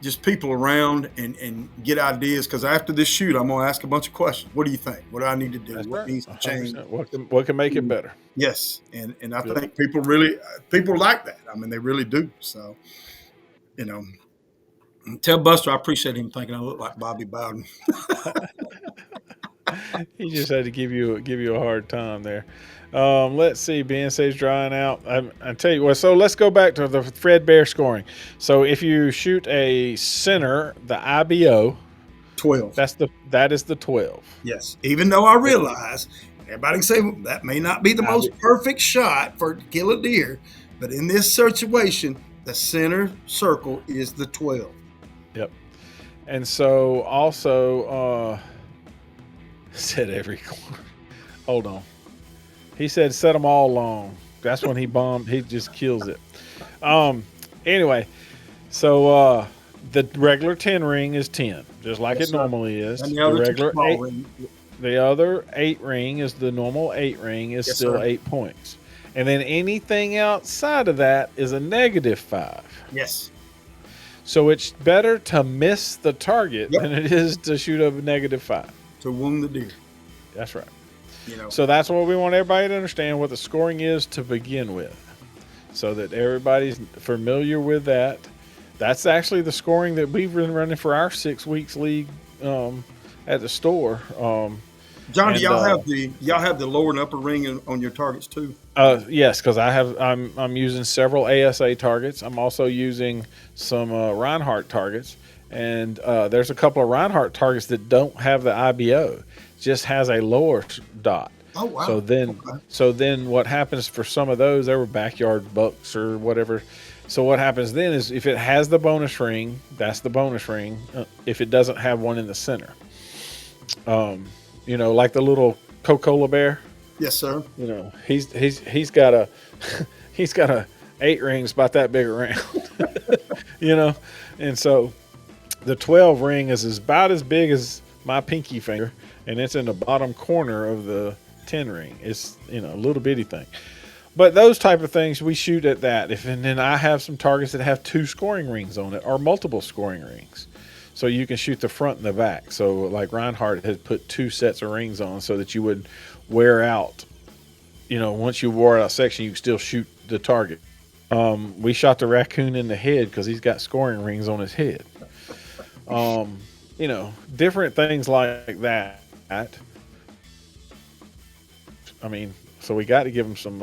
just people around and get ideas. Because after this shoot, I'm going to ask a bunch of questions. What do you think? What do I need to do?
That's
What
right.
needs to change?
100%. What can make it better?
Yes, and I
Good.
think people like that. I mean, they really do. So, tell Buster I appreciate him thinking I look like Bobby Bowden.
He just had to give you a hard time there. Let's see. Ben says drying out. I tell you what. So let's go back to the Fred Bear scoring. So if you shoot a center, the IBO,
12.
that is the 12.
Yes. Even though I realize everybody can say that may not be the most perfect shot for to kill a deer, but in this situation, the center circle is the 12.
Yep. And so also said every corner. Hold on. He said set them all long. That's when he bombed. He just kills it. Anyway, so the regular 10 ring is 10, just like it normally is.
And
the regular 8 ring. The other 8 ring is the normal 8 ring is still 8 points. And then anything outside of that is a -5.
Yes.
So it's better to miss the target than it is to shoot a -5.
To wound the deer.
That's right.
You know.
So that's what we want everybody to understand, what the scoring is to begin with, so that everybody's familiar with that. That's actually the scoring that we've been running for our 6 weeks league at the store.
John, do y'all have the lower and upper ring on your targets too?
Yes, because I'm using several ASA targets. I'm also using some Reinhardt targets, and there's a couple of Reinhardt targets that don't have the IBO, just has a lower dot.
Oh wow!
So then what happens for some of those? They were backyard bucks or whatever. So what happens then is if it has the bonus ring, that's the bonus ring. If it doesn't have one in the center, like the little Coca-Cola bear.
Yes, sir.
He's got a he's got a 8 rings about that big around. And so the 12 ring is about as big as my pinky finger, and it's in the bottom corner of the 10 ring. It's a little bitty thing. But those type of things we shoot at that. And then I have some targets that have 2 scoring rings on it or multiple scoring rings. So you can shoot the front and the back. So like Reinhardt had put 2 sets of rings on so that you would wear out. Once you wore out a section, you can still shoot the target. We shot the raccoon in the head because he's got scoring rings on his head. Different things like that. I mean, so we got to give them some.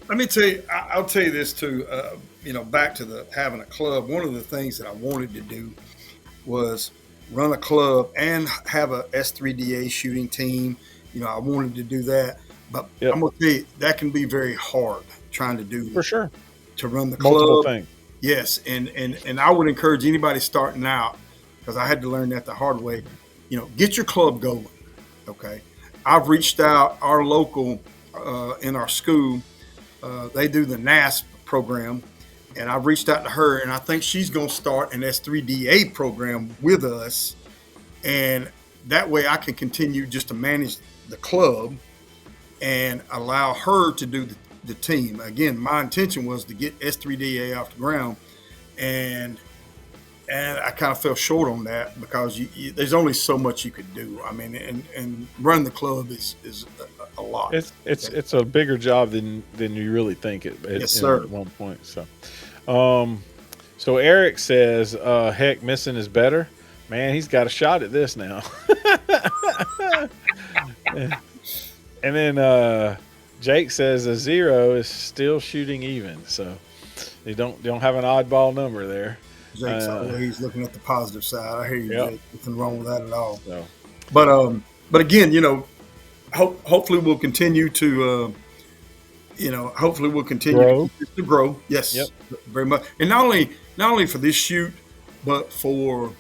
Let me tell you, I'll tell you this too. Back to having a club. One of the things that I wanted to do was run a club and have a S3DA shooting team. I wanted to do that, but I'm gonna tell you that can be very hard trying to do
for sure
to run the club.
Multiple things.
Yes, and I would encourage anybody starting out, because I had to learn that the hard way. Get your club going. Okay, I've reached out our local in our school. They do the NASP program, and I've reached out to her, and I think she's going to start an S3DA program with us, and that way I can continue just to manage the club and allow her to do the team. Again, my intention was to get S3DA off the ground, and I kind of fell short on that because there's only so much you could do. I mean, and running the club is a lot.
It's a bigger job than you really think it.
Yes, sir.
At one point. So Eric says, "Heck, missing is better." Man, he's got a shot at this now. And then Jake says a 0 is still shooting even. So they don't have an oddball number there.
Jake's always looking at the positive side. I hear you, Jake. Nothing wrong with that at all.
So.
But again, hopefully we'll continue to, to grow. Yes, very much. And not only for this shoot, but for,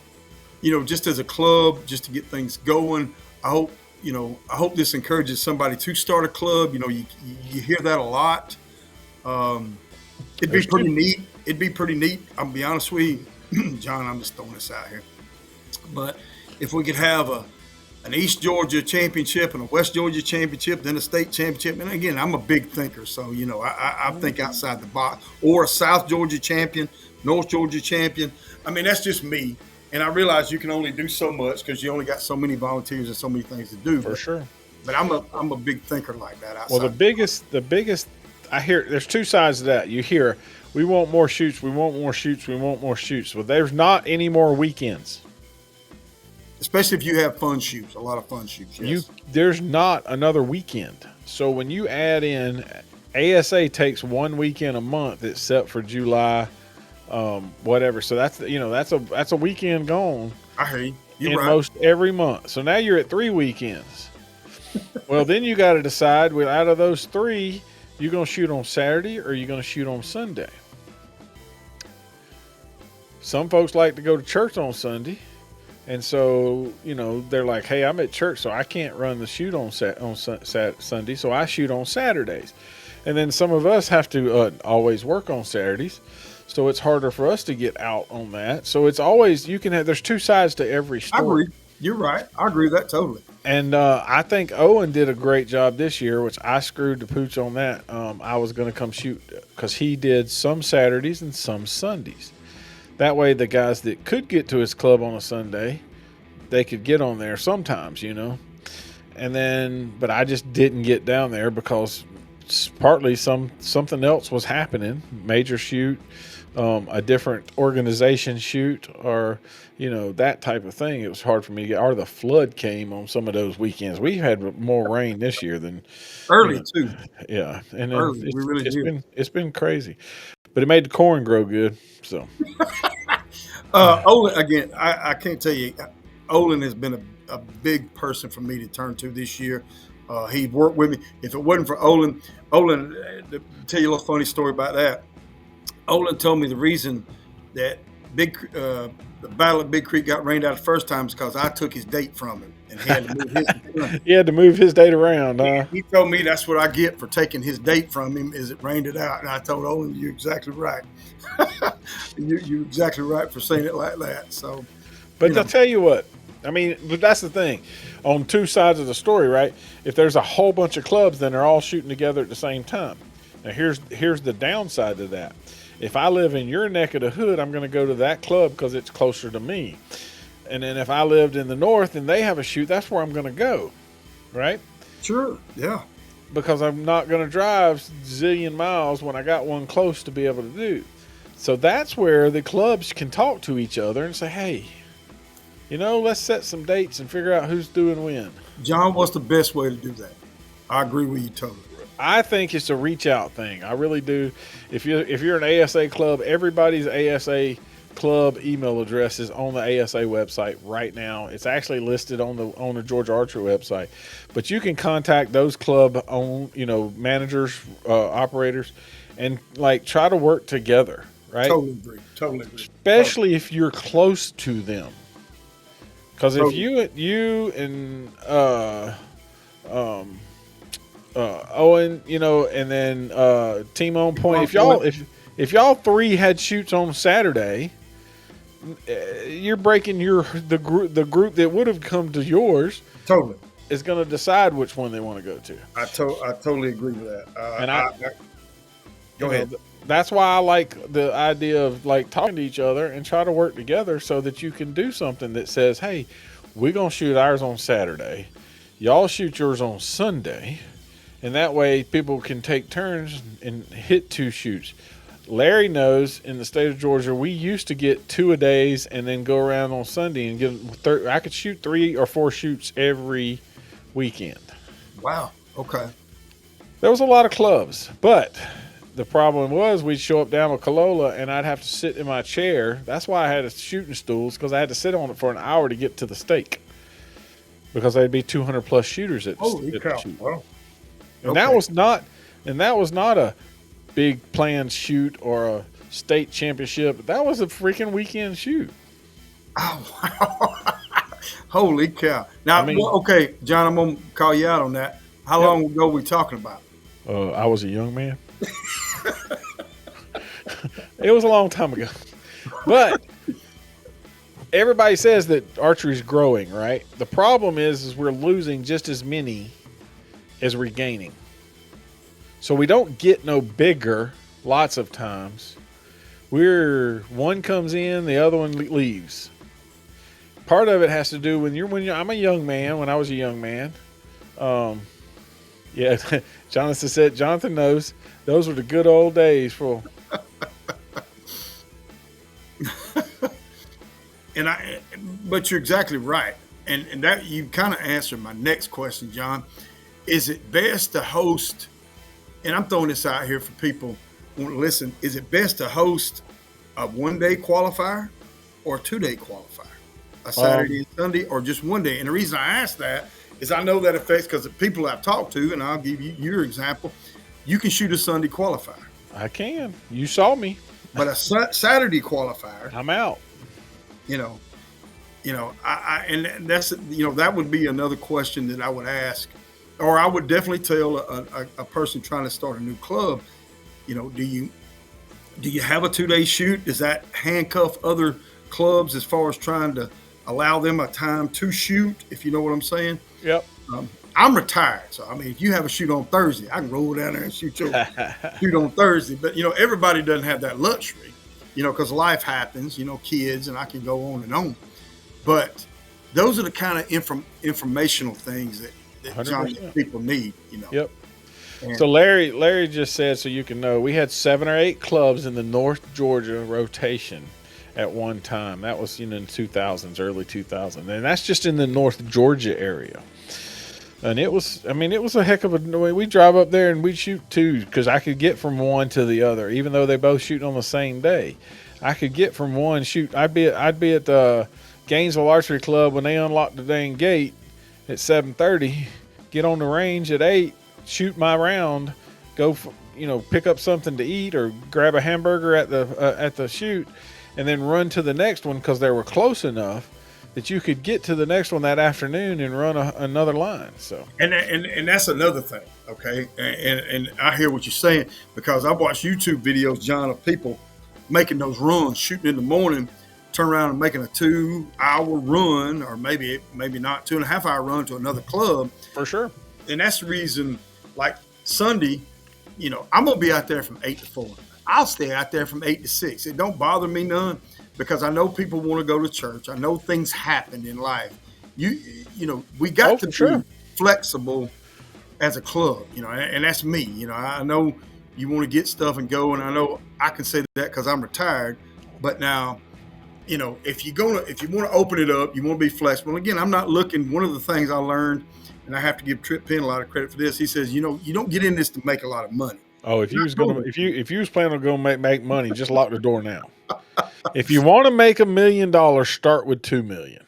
just as a club, just to get things going. I hope this encourages somebody to start a club. You hear that a lot. It'd be pretty neat. It'd be pretty neat. I'll be honest with you, John, I'm just throwing this out here. But if we could have an East Georgia championship and a West Georgia championship, then a state championship. And again, I'm a big thinker. So, I think outside the box. Or a South Georgia champion, North Georgia champion. I mean, that's just me. And I realize you can only do so much because you only got so many volunteers and so many things to do.
For sure.
But I'm a big thinker like that.
Well, the biggest, I hear there's 2 sides to that. You hear, we want more shoots, we want more shoots, we want more shoots. Well, there's not any more weekends.
especially if you have fun shoots, a lot of fun shoots. Yes.
There's not another weekend. So when you add in ASA takes one weekend a month except for July, whatever. So that's that's a weekend gone
I hear you. You're
in
right.
most every month. So now you're at 3 weekends. Well, then you got to decide, well, out of those 3, you're going to shoot on Saturday or you're going to shoot on Sunday. Some folks like to go to church on Sunday. And so, they're like, hey, I'm at church, so I can't run the shoot on Sunday, so I shoot on Saturdays. And then some of us have to always work on Saturdays, so it's harder for us to get out on that. So it's always, there's 2 sides to every story.
I agree. You're right. I agree with that totally.
And I think Owen did a great job this year, which I screwed the pooch on that. I was going to come shoot because he did some Saturdays and some Sundays. That way, the guys that could get to his club on a Sunday, they could get on there sometimes, And then, but I just didn't get down there because partly something else was happening, major shoot, a different organization shoot, or that type of thing. It was hard for me to get. Or the flood came on some of those weekends. We had more rain this year than
early too.
Yeah, and
early. We really did.
It's been crazy, but it made the corn grow good. So.
Olin, again, I can't tell you, Olin has been a big person for me to turn to this year. He worked with me. If it wasn't for Olin, to tell you a little funny story about that. Olin told me the reason that the Battle of Big Creek got rained out the first time is because I took his date from him and he had to move his.
He had to move his date around.
He told me that's what I get for taking his date from him is it rained it out. And I told Olin, you're exactly right. You're exactly right for saying it like that. So,
but I'll tell you what. I mean, but that's the thing. On 2 sides of the story, right? If there's a whole bunch of clubs, then they're all shooting together at the same time. Now, here's the downside to that. If I live in your neck of the hood, I'm going to go to that club because it's closer to me. And then if I lived in the north and they have a shoot, that's where I'm going to go, right?
Sure, yeah.
Because I'm not going to drive zillion miles when I got one close to be able to do. So that's where the clubs can talk to each other and say, hey, let's set some dates and figure out who's doing when.
John, what's the best way to do that? I agree with you totally.
I think it's a reach out thing. I really do. If you're an ASA club, everybody's ASA club email address is on the ASA website right now. It's actually listed on the Georgia Archery website. But you can contact those club managers, operators, and try to work together, right?
Totally agree.
Especially if you're close to them. Because if you and Owen, and then Team On Point, if y'all 3 had shoots on Saturday, you're breaking the group that would have come to yours.
Totally
is going to decide which one they want to go to.
I totally agree with that.
And
go ahead.
That's why I like the idea of talking to each other and try to work together so that you can do something that says, hey, we're going to shoot ours on Saturday. Y'all shoot yours on Sunday. And that way people can take turns and hit 2 shoots. Larry knows in the state of Georgia, we used to get 2 a days and then go around on Sunday and get. I could shoot 3 or 4 shoots every weekend.
Wow. Okay.
There was a lot of clubs, but the problem was we'd show up down with Calola and I'd have to sit in my chair. That's why I had a shooting stools, because I had to sit on it for an hour to get to the stake, because there'd be 200 plus shooters at the shoot.
Wow.
And that was not a big planned shoot or a state championship. That was a freaking weekend shoot.
Oh, wow. Holy cow. Now, okay, John, I'm going to call you out on that. How long ago are we talking about?
I was a young man. It was a long time ago. But everybody says that archery's growing, right? The problem is we're losing just as many as we're gaining. So we don't get no bigger lots of times. One comes in, the other one leaves. Part of it has to do when I'm a young man. When I was a young man, Jonathan knows those were the good old days for.
But you're exactly right. and that you kind of answered my next question, John. Is it best to host? And I'm throwing this out here for people who want to listen. Is it best to host a 1-day qualifier or a 2-day qualifier, a Saturday and Sunday, or just 1 day? And the reason I ask that is I know that affects, because the people I've talked to, and I'll give you your example. You can shoot a Sunday qualifier.
I can. You saw me.
But a Saturday qualifier,
I'm out.
You know, and that's, that would be another question that I would ask, or I would definitely tell a person trying to start a new club. Do you have a 2-day shoot? Does that handcuff other clubs as far as trying to allow them a time to shoot? If you know what I'm saying.
Yep.
I'm retired, so I mean, if you have a shoot on Thursday, I can roll down there and shoot on Thursday. But everybody doesn't have that luxury, because life happens. Kids, and I can go on and on. But those are the kind of informational things that Johnny, people need.
Yep. And so Larry just said, so you can know, we had 7 or 8 clubs in the North Georgia rotation at one time. That was in the 2000s, early 2000s, and that's just in the North Georgia area. And it was a heck of a way. We drive up there and we shoot 2, because I could get from one to the other, even though they both shoot on the same day. I could get from one shoot. I'd be at the Gainesville Archery Club when they unlocked the dang gate at 7:30. Get on the range at 8, shoot my round, go pick up something to eat or grab a hamburger at the shoot, and then run to the next one, because they were close enough that you could get to the next one that afternoon and run another line. So
and that's another thing, okay? And I hear what you're saying, because I've watched YouTube videos, John, of people making those runs, shooting in the morning, turn around and making a 2-hour run, or maybe not 2.5-hour run to another club.
For sure.
And that's the reason, like Sunday, I'm gonna be out there from 8 to 4. I'll stay out there from 8 to 6. It don't bother me none, because I know people want to go to church. I know things happen in life. We got to be flexible as a club, and that's me. I know you want to get stuff and go, and I know I can say that because I'm retired. But now, if you want to open it up, you want to be flexible. Again, I'm not looking. One of the things I learned, and I have to give Trip Penn a lot of credit for this. He says, you don't get in this to make a lot of money.
Oh, if you was planning on going to make money, just lock the door now. If you want to make $1 million, start with $2 million.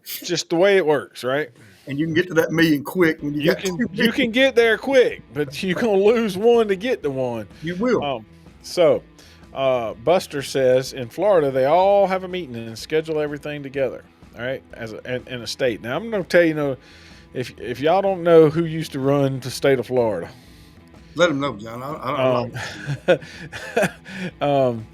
Just the way it works, right?
And you can get to that million quick when you
can get there quick, but you're gonna lose one to get to one.
You will.
Buster says in Florida they all have a meeting and schedule everything together. All right, in a state. Now I'm gonna tell you, if y'all don't know who used to run the state of Florida,
let them know, John. I don't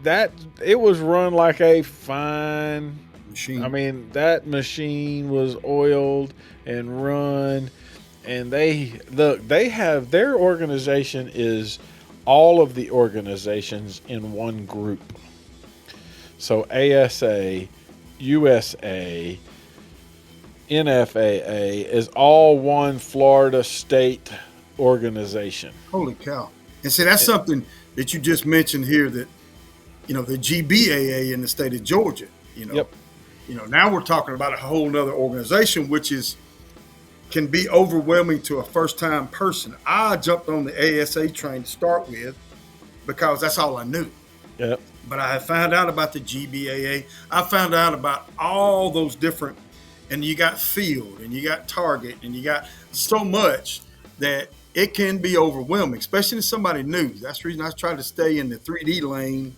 that it was run like a fine
machine.
I mean, that machine was oiled and run, and they have their organization is all of the organizations in one group. So ASA, USA, NFAA is all one Florida state organization.
Holy cow. And see, that's something that you just mentioned here, that, the GBAA in the state of Georgia,
Yep.
Now we're talking about a whole nother organization, which can be overwhelming to a first-time person. I jumped on the ASA train to start with because that's all I knew.
Yep.
But I found out about the GBAA. I found out about all those different, and you got field, and you got target, and you got so much that it can be overwhelming, especially if somebody new. That's the reason I try to stay in the 3D lane,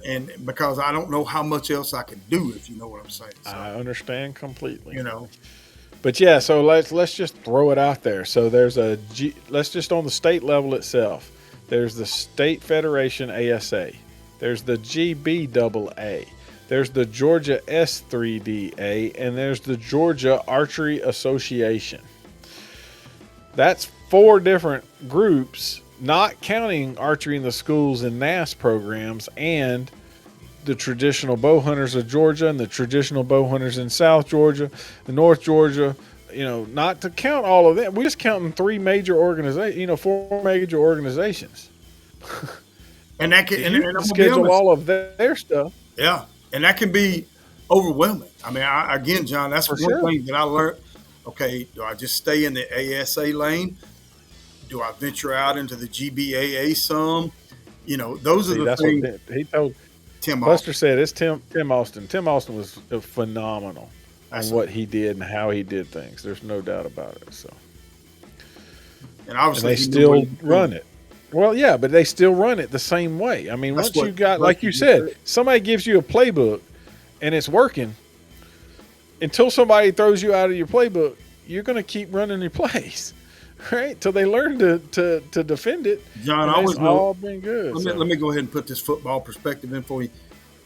and because I don't know how much else I can do, if you know what I'm saying. So,
I understand completely.
But
yeah, so let's just throw it out there. So there's let's just on the state level itself. There's the State Federation ASA. There's the GBAA. There's the Georgia S3DA, and there's the Georgia Archery Association. That's 4 different groups, not counting archery in the schools and NAS programs, and the traditional bow hunters of Georgia and the traditional bow hunters in South Georgia, the North Georgia, not to count all of them. We're just counting 4 major organizations.
And that can, and
schedule all of their stuff.
Yeah. and that can be overwhelming. I mean, again, John, that's
For
one
sure.
thing that I learned. Okay, do I just stay in the ASA lane? Do I venture out into the GBAA some? You know, those are
See,
the
that's what
things.
he told.
Tim
Buster
Austin,
said it's Tim Austin. Tim Austin was phenomenal on
that's
what he did and how he did things. There's no doubt about it. So,
and
and
obviously
they
he knew what he
still
was
run
doing.
it. Well, yeah, but they still run it the same way. I mean,
That's
once
what
you got,
Blake
like you
just
said,
said.
somebody gives you a playbook and it's working, until somebody throws you out of your playbook, you're going to keep running your plays, right? Till they learn to defend it,
John, I
and it's
always know.
all been good.
Let
So
me go ahead and put this football perspective in for you.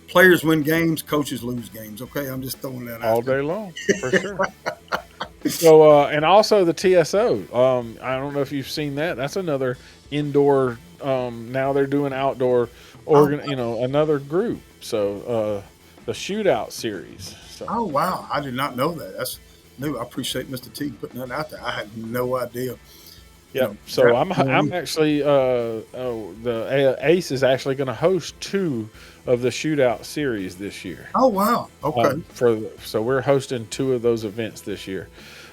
Players win games, coaches lose games. Okay, I'm just throwing that
all
out there.
day long, for sure. So and also the TSO. I don't know if you've seen that. That's another indoor. Now they're doing outdoor
Oh,
another group. So the shootout series. So
oh wow, I did not know that. That's new. I appreciate Mr. T putting that out there. I had no idea. You
yep.
know,
So
that,
I'm actually the Ace is actually going to host 2 of the shootout series this year.
oh wow, okay.
So we're hosting 2 of those events this year.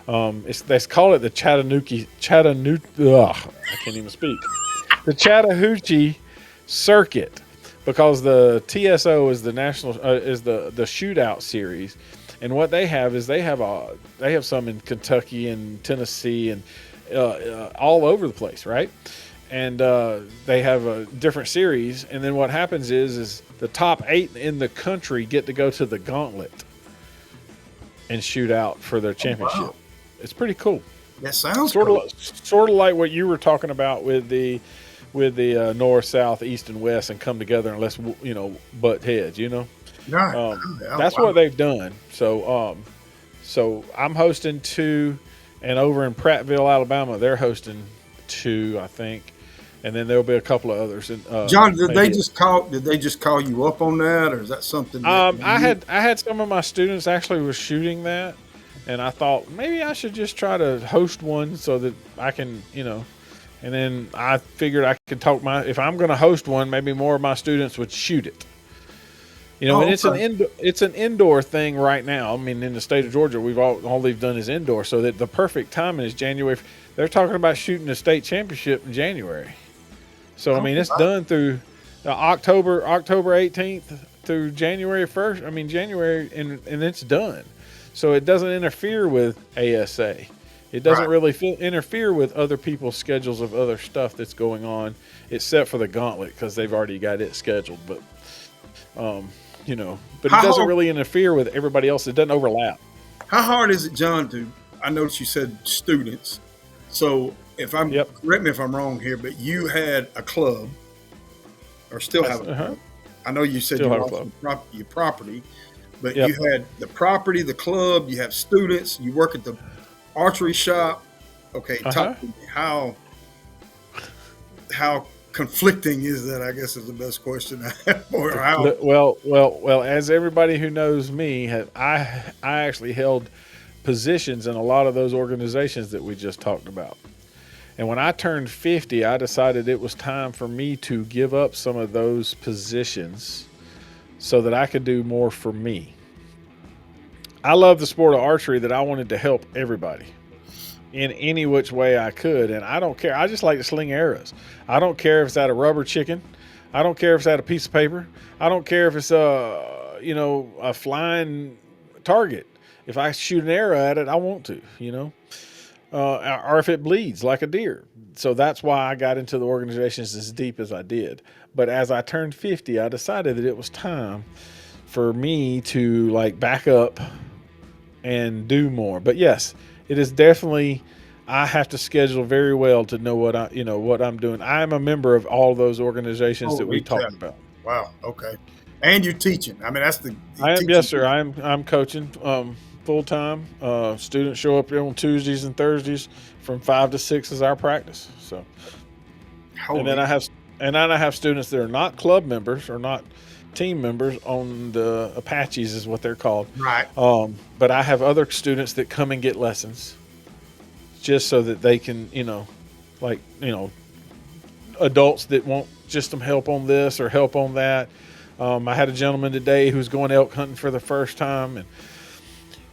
They call it the Chattanooga. I can't even speak. The Chattahoochee Circuit, because the TSO is the national is the shootout series, and what they have is they have some in Kentucky and Tennessee and all over the place, right? And they have a different series, and then what happens is the top 8 in the country get to go to the gauntlet and shoot out for their
Oh
championship.
wow,
It's pretty cool.
that sounds
Sort
cool.
of, sort of like what you were talking about with the north, south, east, and west, and come together and let's butt heads.
Right.
Um,
Yeah,
that's
wow.
what they've done. So I'm hosting 2, and over in Prattville, Alabama, they're hosting 2, I think, and then there'll be a couple of others. And
John, did they
maybe.
just call? Did they just call you up on that, or is that something that you?
I had some of my students actually was shooting that, and I thought maybe I should just try to host one so that I can. And then I figured I could talk if I'm going to host one, maybe more of my students would shoot it. And
Oh,
it's an indoor thing right now. I mean, in the state of Georgia, we've all they've done is indoor, so that the perfect timing is January. They're talking about shooting the state championship in January. So I
oh,
mean, it's
wow.
done through October 18th through January 1st. I mean January, and it's done. So it doesn't interfere with ASA. It doesn't
Right.
really interfere with other people's schedules of other stuff that's going on, except for the gauntlet because they've already got it scheduled. But it
How
doesn't
hard?
really interfere with everybody else. It doesn't overlap.
How hard is it, John? To I noticed you said students. So if I'm
Yep.
correct me if I'm wrong here, but you had a club or still
That's,
have a club. I know you said
Still
you
have a
lost
club.
your property, but
Yep.
you had the property, the club. You have students. You work at the archery shop. Okay,
Uh-huh.
talk to me. How conflicting is that? I guess is the best question I have. Or how?
Well. As everybody who knows me, I actually held positions in a lot of those organizations that we just talked about. And when I turned 50, I decided it was time for me to give up some of those positions so that I could do more for me. I love the sport of archery that I wanted to help everybody in any which way I could. And I don't care. I just like to sling arrows. I don't care if it's out of rubber chicken. I don't care if it's out of a piece of paper. I don't care if it's a flying target. If I shoot an arrow at it, I want to. Or if it bleeds like a deer. So that's why I got into the organizations as deep as I did. But as I turned 50, I decided that it was time for me to back up and do more. But yes, it is definitely, I have to schedule very well to know what I'm doing. I'm a member of all those organizations that we
Holy cow!
talked about.
Wow. Okay. And you're teaching. I mean, that's the you
I am, yes,
teaching.
sir. I'm coaching full time. Students show up here on Tuesdays and Thursdays from 5 to 6 is our practice. So, and then
Holy.
I have students that are not club members or not team members on the Apaches is what they're called.
Right.
But I have other students that come and get lessons just so that they can, adults that want just some help on this or help on that. I had a gentleman today who's going elk hunting for the first time, and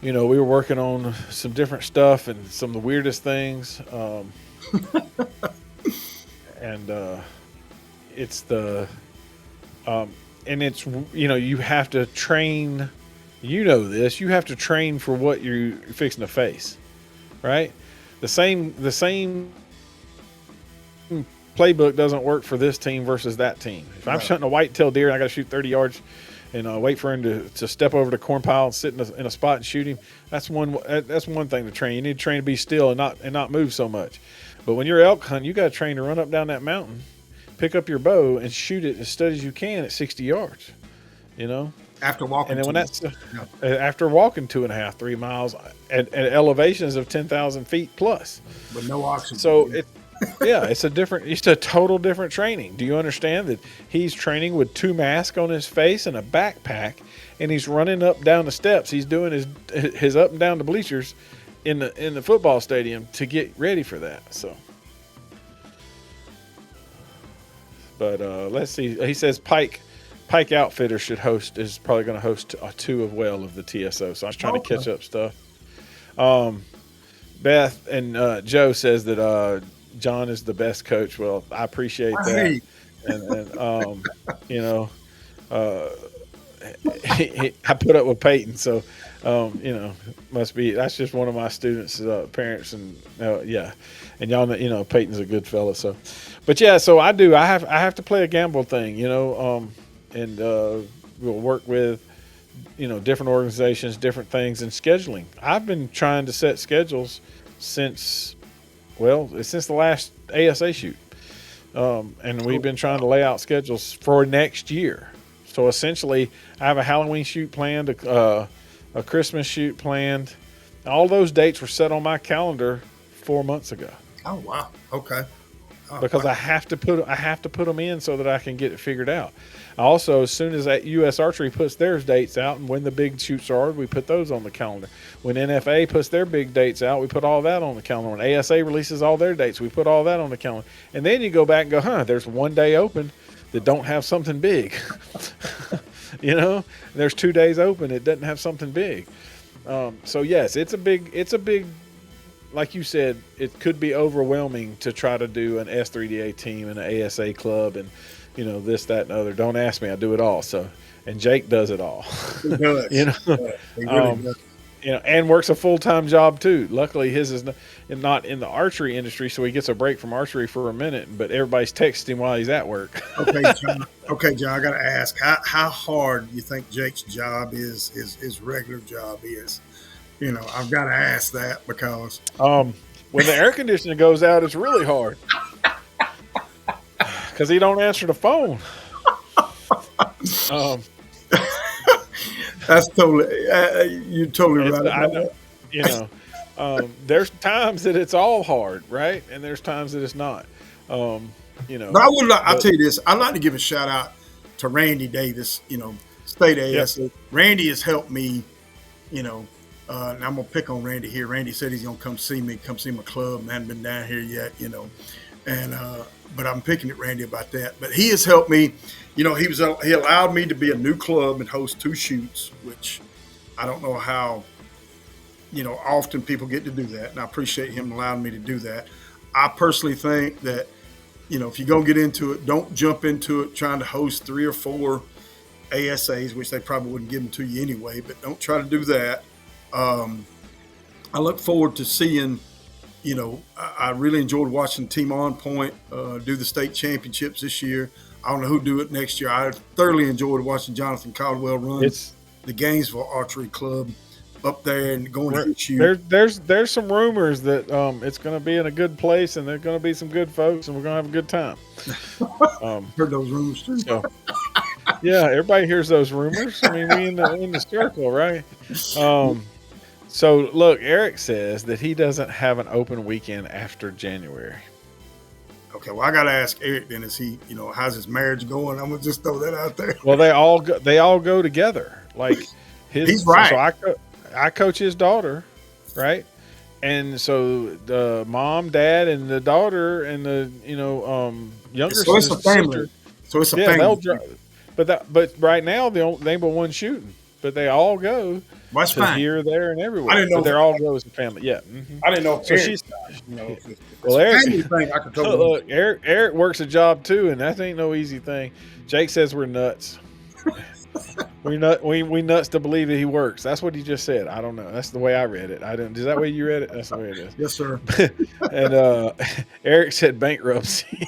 we were working on some different stuff and some of the weirdest things. And it's the and it's you have to train. This. You have to train for what you're fixing to face, right? The same playbook doesn't work for this team versus that team. If I'm shooting a white-tailed deer and I got to shoot 30 yards and wait for him to step over the corn pile and sit in a spot and shoot him, that's one thing to train. You need to train to be still and not move so much. But when you're elk hunting, you got to train to run up down that mountain, pick up your bow, and shoot it as steady as you can at 60 yards.
After walking,
and then after walking 2.5, 3 miles at elevations of 10,000 feet plus,
with no oxygen.
So it's a total different training. Do you understand that he's training with 2 masks on his face and a backpack, and he's running up down the steps. He's doing his up and down the bleachers in the football stadium to get ready for that. So, but let's see. He says Pike Outfitters is probably going to host 2 of the TSO. So I was trying to catch up stuff. Beth and Joe says that John is the best coach. Well, I appreciate that. I put up with Peyton, so must be that's just one of my students' parents, and and y'all know Peyton's a good fella. So, but so I have to play a gamble thing, and we'll work with different organizations, different things, and scheduling. I've been trying to set schedules since the last ASA shoot, and we've been trying to lay out schedules for next year. So essentially, I have a Halloween shoot planned, a Christmas shoot planned. All those dates were set on my calendar 4 months ago.
Oh wow! Okay.
Because I have to put them in so that I can get it figured out. Also, as soon as that U.S. Archery puts their dates out, and when the big shoots are, we put those on the calendar. When NFA puts their big dates out, we put all that on the calendar. When ASA releases all their dates, we put all that on the calendar. And then you go back and go, there's one day open that don't have something big. There's 2 days open that doesn't have something big. So yes, it's a big. Like you said, it could be overwhelming to try to do an S3DA team and an ASA club and, this, that, and other. Don't ask me. I do it all. So, and Jake does it all.
He does. He really does.
And works a full-time job too. Luckily, his is not in the archery industry, so he gets a break from archery for a minute. But everybody's texting him while he's at work.
Okay, John. I got to ask, how hard you think Jake's job is? His regular job is? I've got to ask that because
when the air conditioning goes out, it's really hard because he don't answer the phone.
That's totally you're totally right.
I know. There's times that it's all hard, right? And there's times that it's not. But
I'll tell you this. I'd like to give a shout out to Randy Davis. State ASA. Yep. Randy has helped me. And I'm gonna pick on Randy here. Randy said he's gonna come see my club. I haven't been down here yet, and but I'm picking at Randy about that. But he has helped me. He allowed me to be a new club and host 2 shoots, which I don't know how often people get to do that, and I appreciate him allowing me to do that. I personally think that if you're gonna get into it, don't jump into it trying to host 3 or 4 ASAs, which they probably wouldn't give them to you anyway. But don't try to do that. I look forward to seeing, I really enjoyed watching Team On Point do the state championships this year. I don't know who do it next year. I thoroughly enjoyed watching Jonathan Caldwell run the Gainesville Archery Club up there and going to shoot.
There's some rumors that it's going to be in a good place and there's going to be some good folks and we're going to have a good time.
Heard those rumors too.
So, yeah, everybody hears those rumors. I mean, we in the circle, right? So look, Eric says that he doesn't have an open weekend after January.
Okay, well, I got to ask Eric then, is he, how's his marriage going? I'm going to just throw that out there.
Well, they all go together. Like
he's right.
So I coach his daughter, right? And so the mom, dad, and the daughter and the, younger sister.
So it's a family.
but right now they were one shooting, but they all go
Well, that's
to
fine.
here, there, and
I
everywhere.
didn't know
But
if
they're all go as a family. Yeah.
I didn't know if
So
Eric,
she's
if it's
well,
a
Eric.
family thing, I could totally.
Look, Eric works a job too, and that ain't no easy thing. Jake says we're nuts. We nuts to believe that he works. That's what he just said. I don't know. That's the way I read it. I didn't. Is that the way you read it? That's the way it is.
Yes, sir.
And Eric said bankruptcy.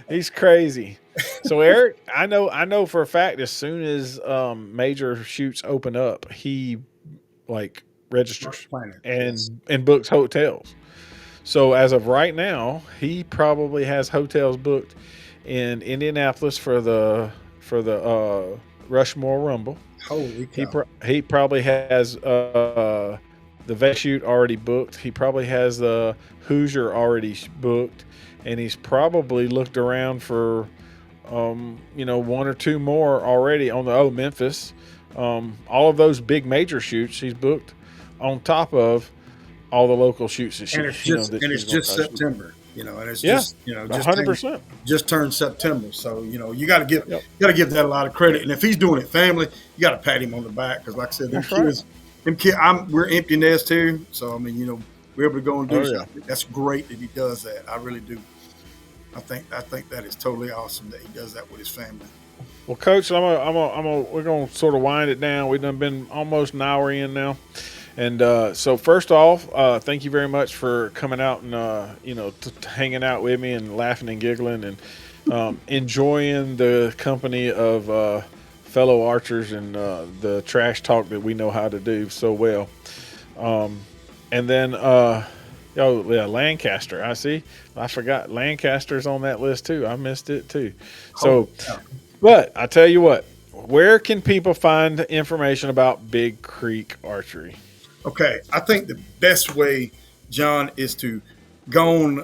He's crazy. So Eric, I know for a fact as soon as major shoots open up, he like registers and books hotels. So as of right now, he probably has hotels booked in Indianapolis for the Rushmore Rumble.
Holy cow.
He probably has the Vegas shoot already booked. He probably has the Hoosier already booked, and he's probably looked around for one or two more already on the Memphis. All of those big major shoots he's booked on top of all the local shoots that
And it's just September, and it's just
100%.
Just turned September, so you got to give that a lot of credit. And if he's doing it family, you got to pat him on the back because, like I said, we're empty nest here, so I mean, we're able to go and do something. That's great that he does that. I really do. I think that is totally awesome that he does that with his family.
Well, Coach, we're gonna sort of wind it down. We've done been almost an hour in now. And so first off, thank you very much for coming out and hanging out with me and laughing and giggling and enjoying the company of fellow archers and the trash talk that we know how to do so well. And then Lancaster. I forgot Lancaster's on that list too. I missed it too. So, but I tell you what, where can people find information about Big Creek Archery?
Okay, I think the best way, John, is to go on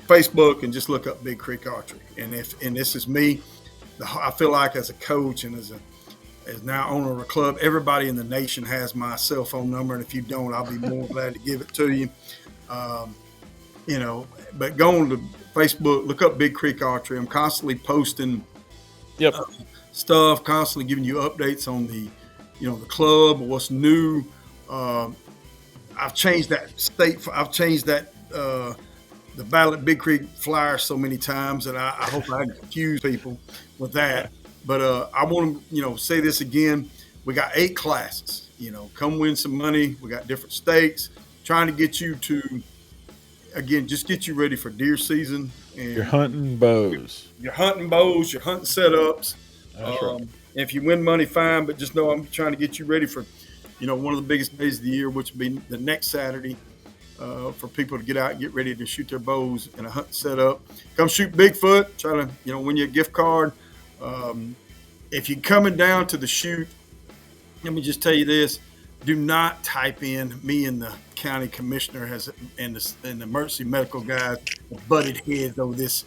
Facebook and just look up Big Creek Archery. And this is me, I feel like as a coach and as now owner of a club, everybody in the nation has my cell phone number. And if you don't, I'll be more glad to give it to you. But go on to Facebook, look up Big Creek Archery. I'm constantly posting stuff, constantly giving you updates on the club, what's new. I've changed that the Battle at Big Creek flyer so many times, and I hope I didn't confuse people with that. But I want to say this again. We got 8 classes. Come win some money. We got different stakes. Trying to get you to, again, just get you ready for deer season. And
you're hunting bows.
You're hunting setups.
That's right.
If you win money, fine. But just know I'm trying to get you ready for one of the biggest days of the year, which will be the next Saturday, for people to get out and get ready to shoot their bows in a hunt setup. Come shoot Bigfoot. Try to, win you a gift card. If you're coming down to the shoot, let me just tell you this. Do not type in me and the county commissioner and the emergency medical guys butted heads over this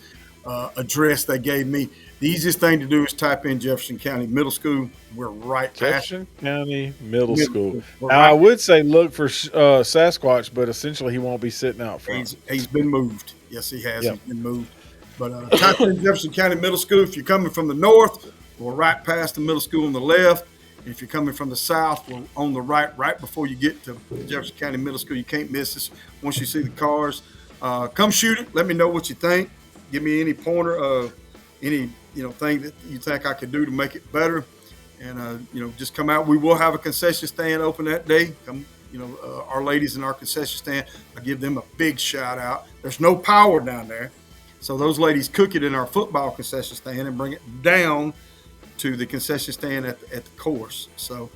address they gave me. The easiest thing to do is type in Jefferson County Middle School. We're right past
Jefferson County Middle School. Now, I would say look for Sasquatch, but essentially he won't be sitting out front.
He's been moved. Yes, he has. Yep. He's been moved. But type in Jefferson County Middle School. If you're coming from the north, we're right past the middle school on the left. If you're coming from the south, we're on the right before you get to Jefferson County Middle School. You can't miss us once you see the cars. Come shoot it. Let me know what you think. Give me any pointer of any thing that you think I could do to make it better. And just come out. We will have a concession stand open that day. Come, our ladies in our concession stand, I give them a big shout out. There's no power down there, so those ladies cook it in our football concession stand and bring it down to the concession stand at the course. So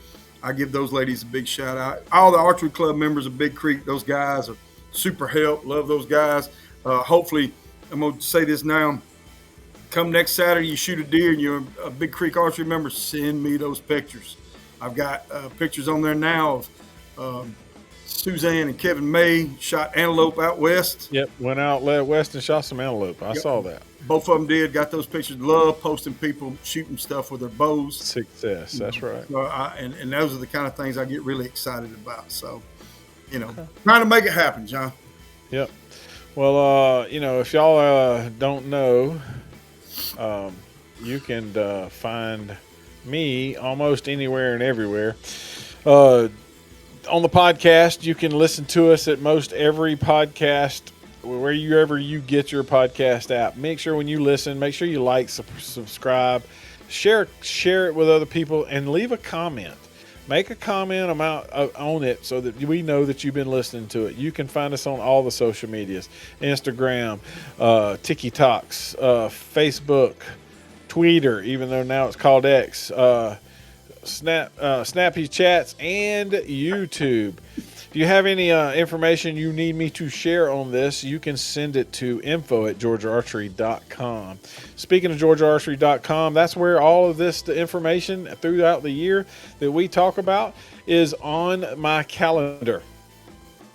I give those ladies a big shout out. All the archery club members of Big Creek, those guys are super help. Love those guys. Hopefully, I'm going to say this now. Come next Saturday, you shoot a deer and you're a Big Creek Archery member, send me those pictures. I've got pictures on there now of Suzanne and Kevin May shot antelope out west.
Yep, went out west and shot some antelope. I saw that.
Both of them did. Got those pictures. Love posting people shooting stuff with their bows.
Success, that's right.
So and those are the kind of things I get really excited about. So, trying to make it happen, John.
Yep. Well, if y'all don't know, you can find me almost anywhere and everywhere. Uh, on the podcast, you can listen to us at most every podcast wherever you get your podcast app. Make sure when you listen, make sure you like, subscribe, share it with other people, and leave a comment. Make a comment on it so that we know that you've been listening to it. You can find us on all the social medias: Instagram, TikToks, Facebook, Twitter, even though now it's called X, Snappy Chats, and YouTube. If you have any information you need me to share on this, you can send it to info@georgiaarchery.com. Speaking of georgiaarchery.com, that's where all of the information throughout the year that we talk about is on my calendar.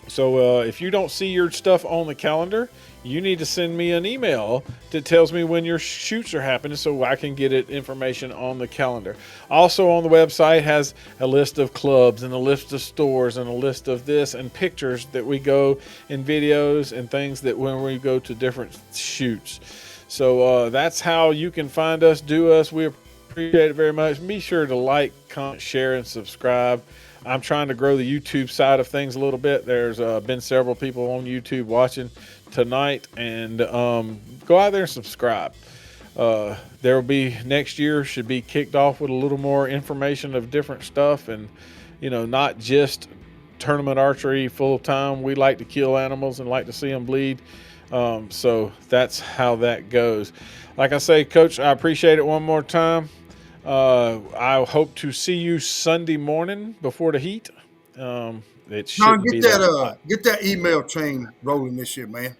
So if you don't see your stuff on the calendar, you need to send me an email that tells me when your shoots are happening so I can get it information on the calendar. Also on the website has a list of clubs and a list of stores and a list of this and pictures that we go in videos and things that when we go to different shoots. So that's how you can find us, do us. We appreciate it very much. Be sure to like, comment, share, and subscribe. I'm trying to grow the YouTube side of things a little bit. There's been several people on YouTube watching tonight, and go out there and subscribe. There will be next year should be kicked off with a little more information of different stuff, and not just tournament archery full time. We like to kill animals and like to see them bleed. So that's how that goes. Like I say, Coach, I appreciate it one more time. I hope to see you Sunday morning before the heat. It shouldn't be that hot.
Get that email chain rolling this year, man.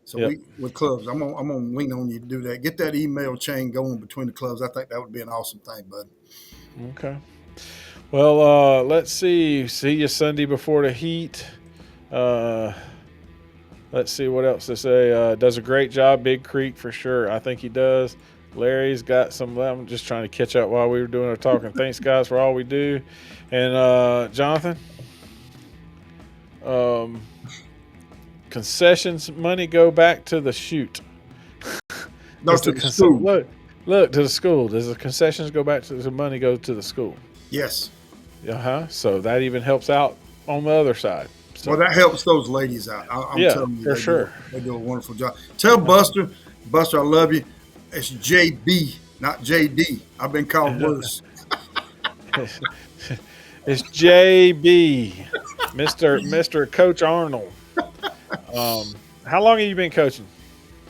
So
Yep.
with clubs, I'm gonna lean on you to do that. Get that email chain going between the clubs. I think that would be an awesome thing, bud.
Okay. Well, let's see. See you Sunday before the heat. Let's see what else to say. Does a great job, Big Creek, for sure. I think he does. Larry's got some. I'm just trying to catch up while we were doing our talking. Thanks, guys, for all we do. And Jonathan, concessions money go back to the shoot.
No, to the school.
Look to the school. Does the concessions go back to the money go to the school?
Yes.
So that even helps out on the other side. So.
Well, that helps those ladies out. I'm telling you,
for sure.
They do a wonderful job. Tell Buster, I love you. It's JB, not JD. I've been called worse.
It's JB, Mr. Coach Arnold. How long have you been coaching?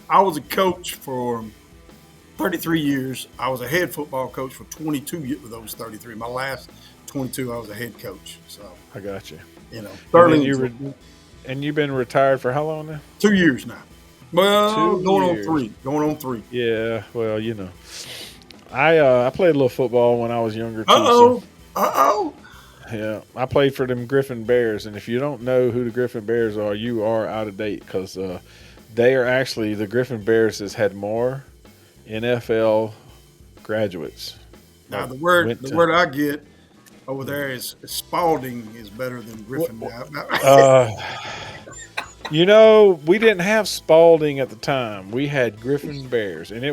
I was a coach for 33 years. I was a head football coach for 22 of those 33. My last 22, I was a head coach. So
I got you.
And
you've been retired for how long now?
2 years now. Well, going on three.
Yeah, well, I played a little football when I was younger too. Yeah, I played for them Griffin Bears, and if you don't know who the Griffin Bears are, you are out of date because they are actually the Griffin Bears has had more NFL graduates.
Now the word I get over there is Spalding is better than Griffin.
We didn't have Spalding at the time. We had Griffin Bears, and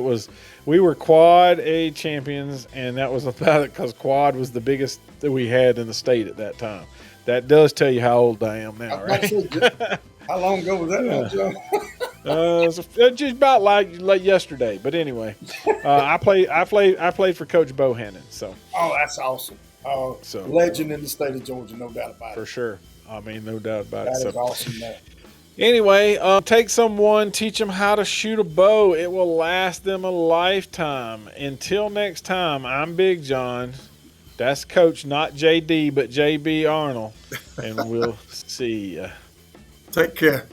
we were Quad A champions, and that was about it because Quad was the biggest that we had in the state at that time. That does tell you how old I am now, right?
How long ago was that, John?
It's just about like yesterday. But anyway, I played for Coach Bohannon. So.
Oh, that's awesome. Legend in the state of Georgia, no doubt about it.
For sure. I mean, no doubt about it.
That is awesome, man.
Anyway, take someone, teach them how to shoot a bow. It will last them a lifetime. Until next time, I'm Big John. That's Coach, not JD, but JB Arnold. And we'll see ya.
Take care.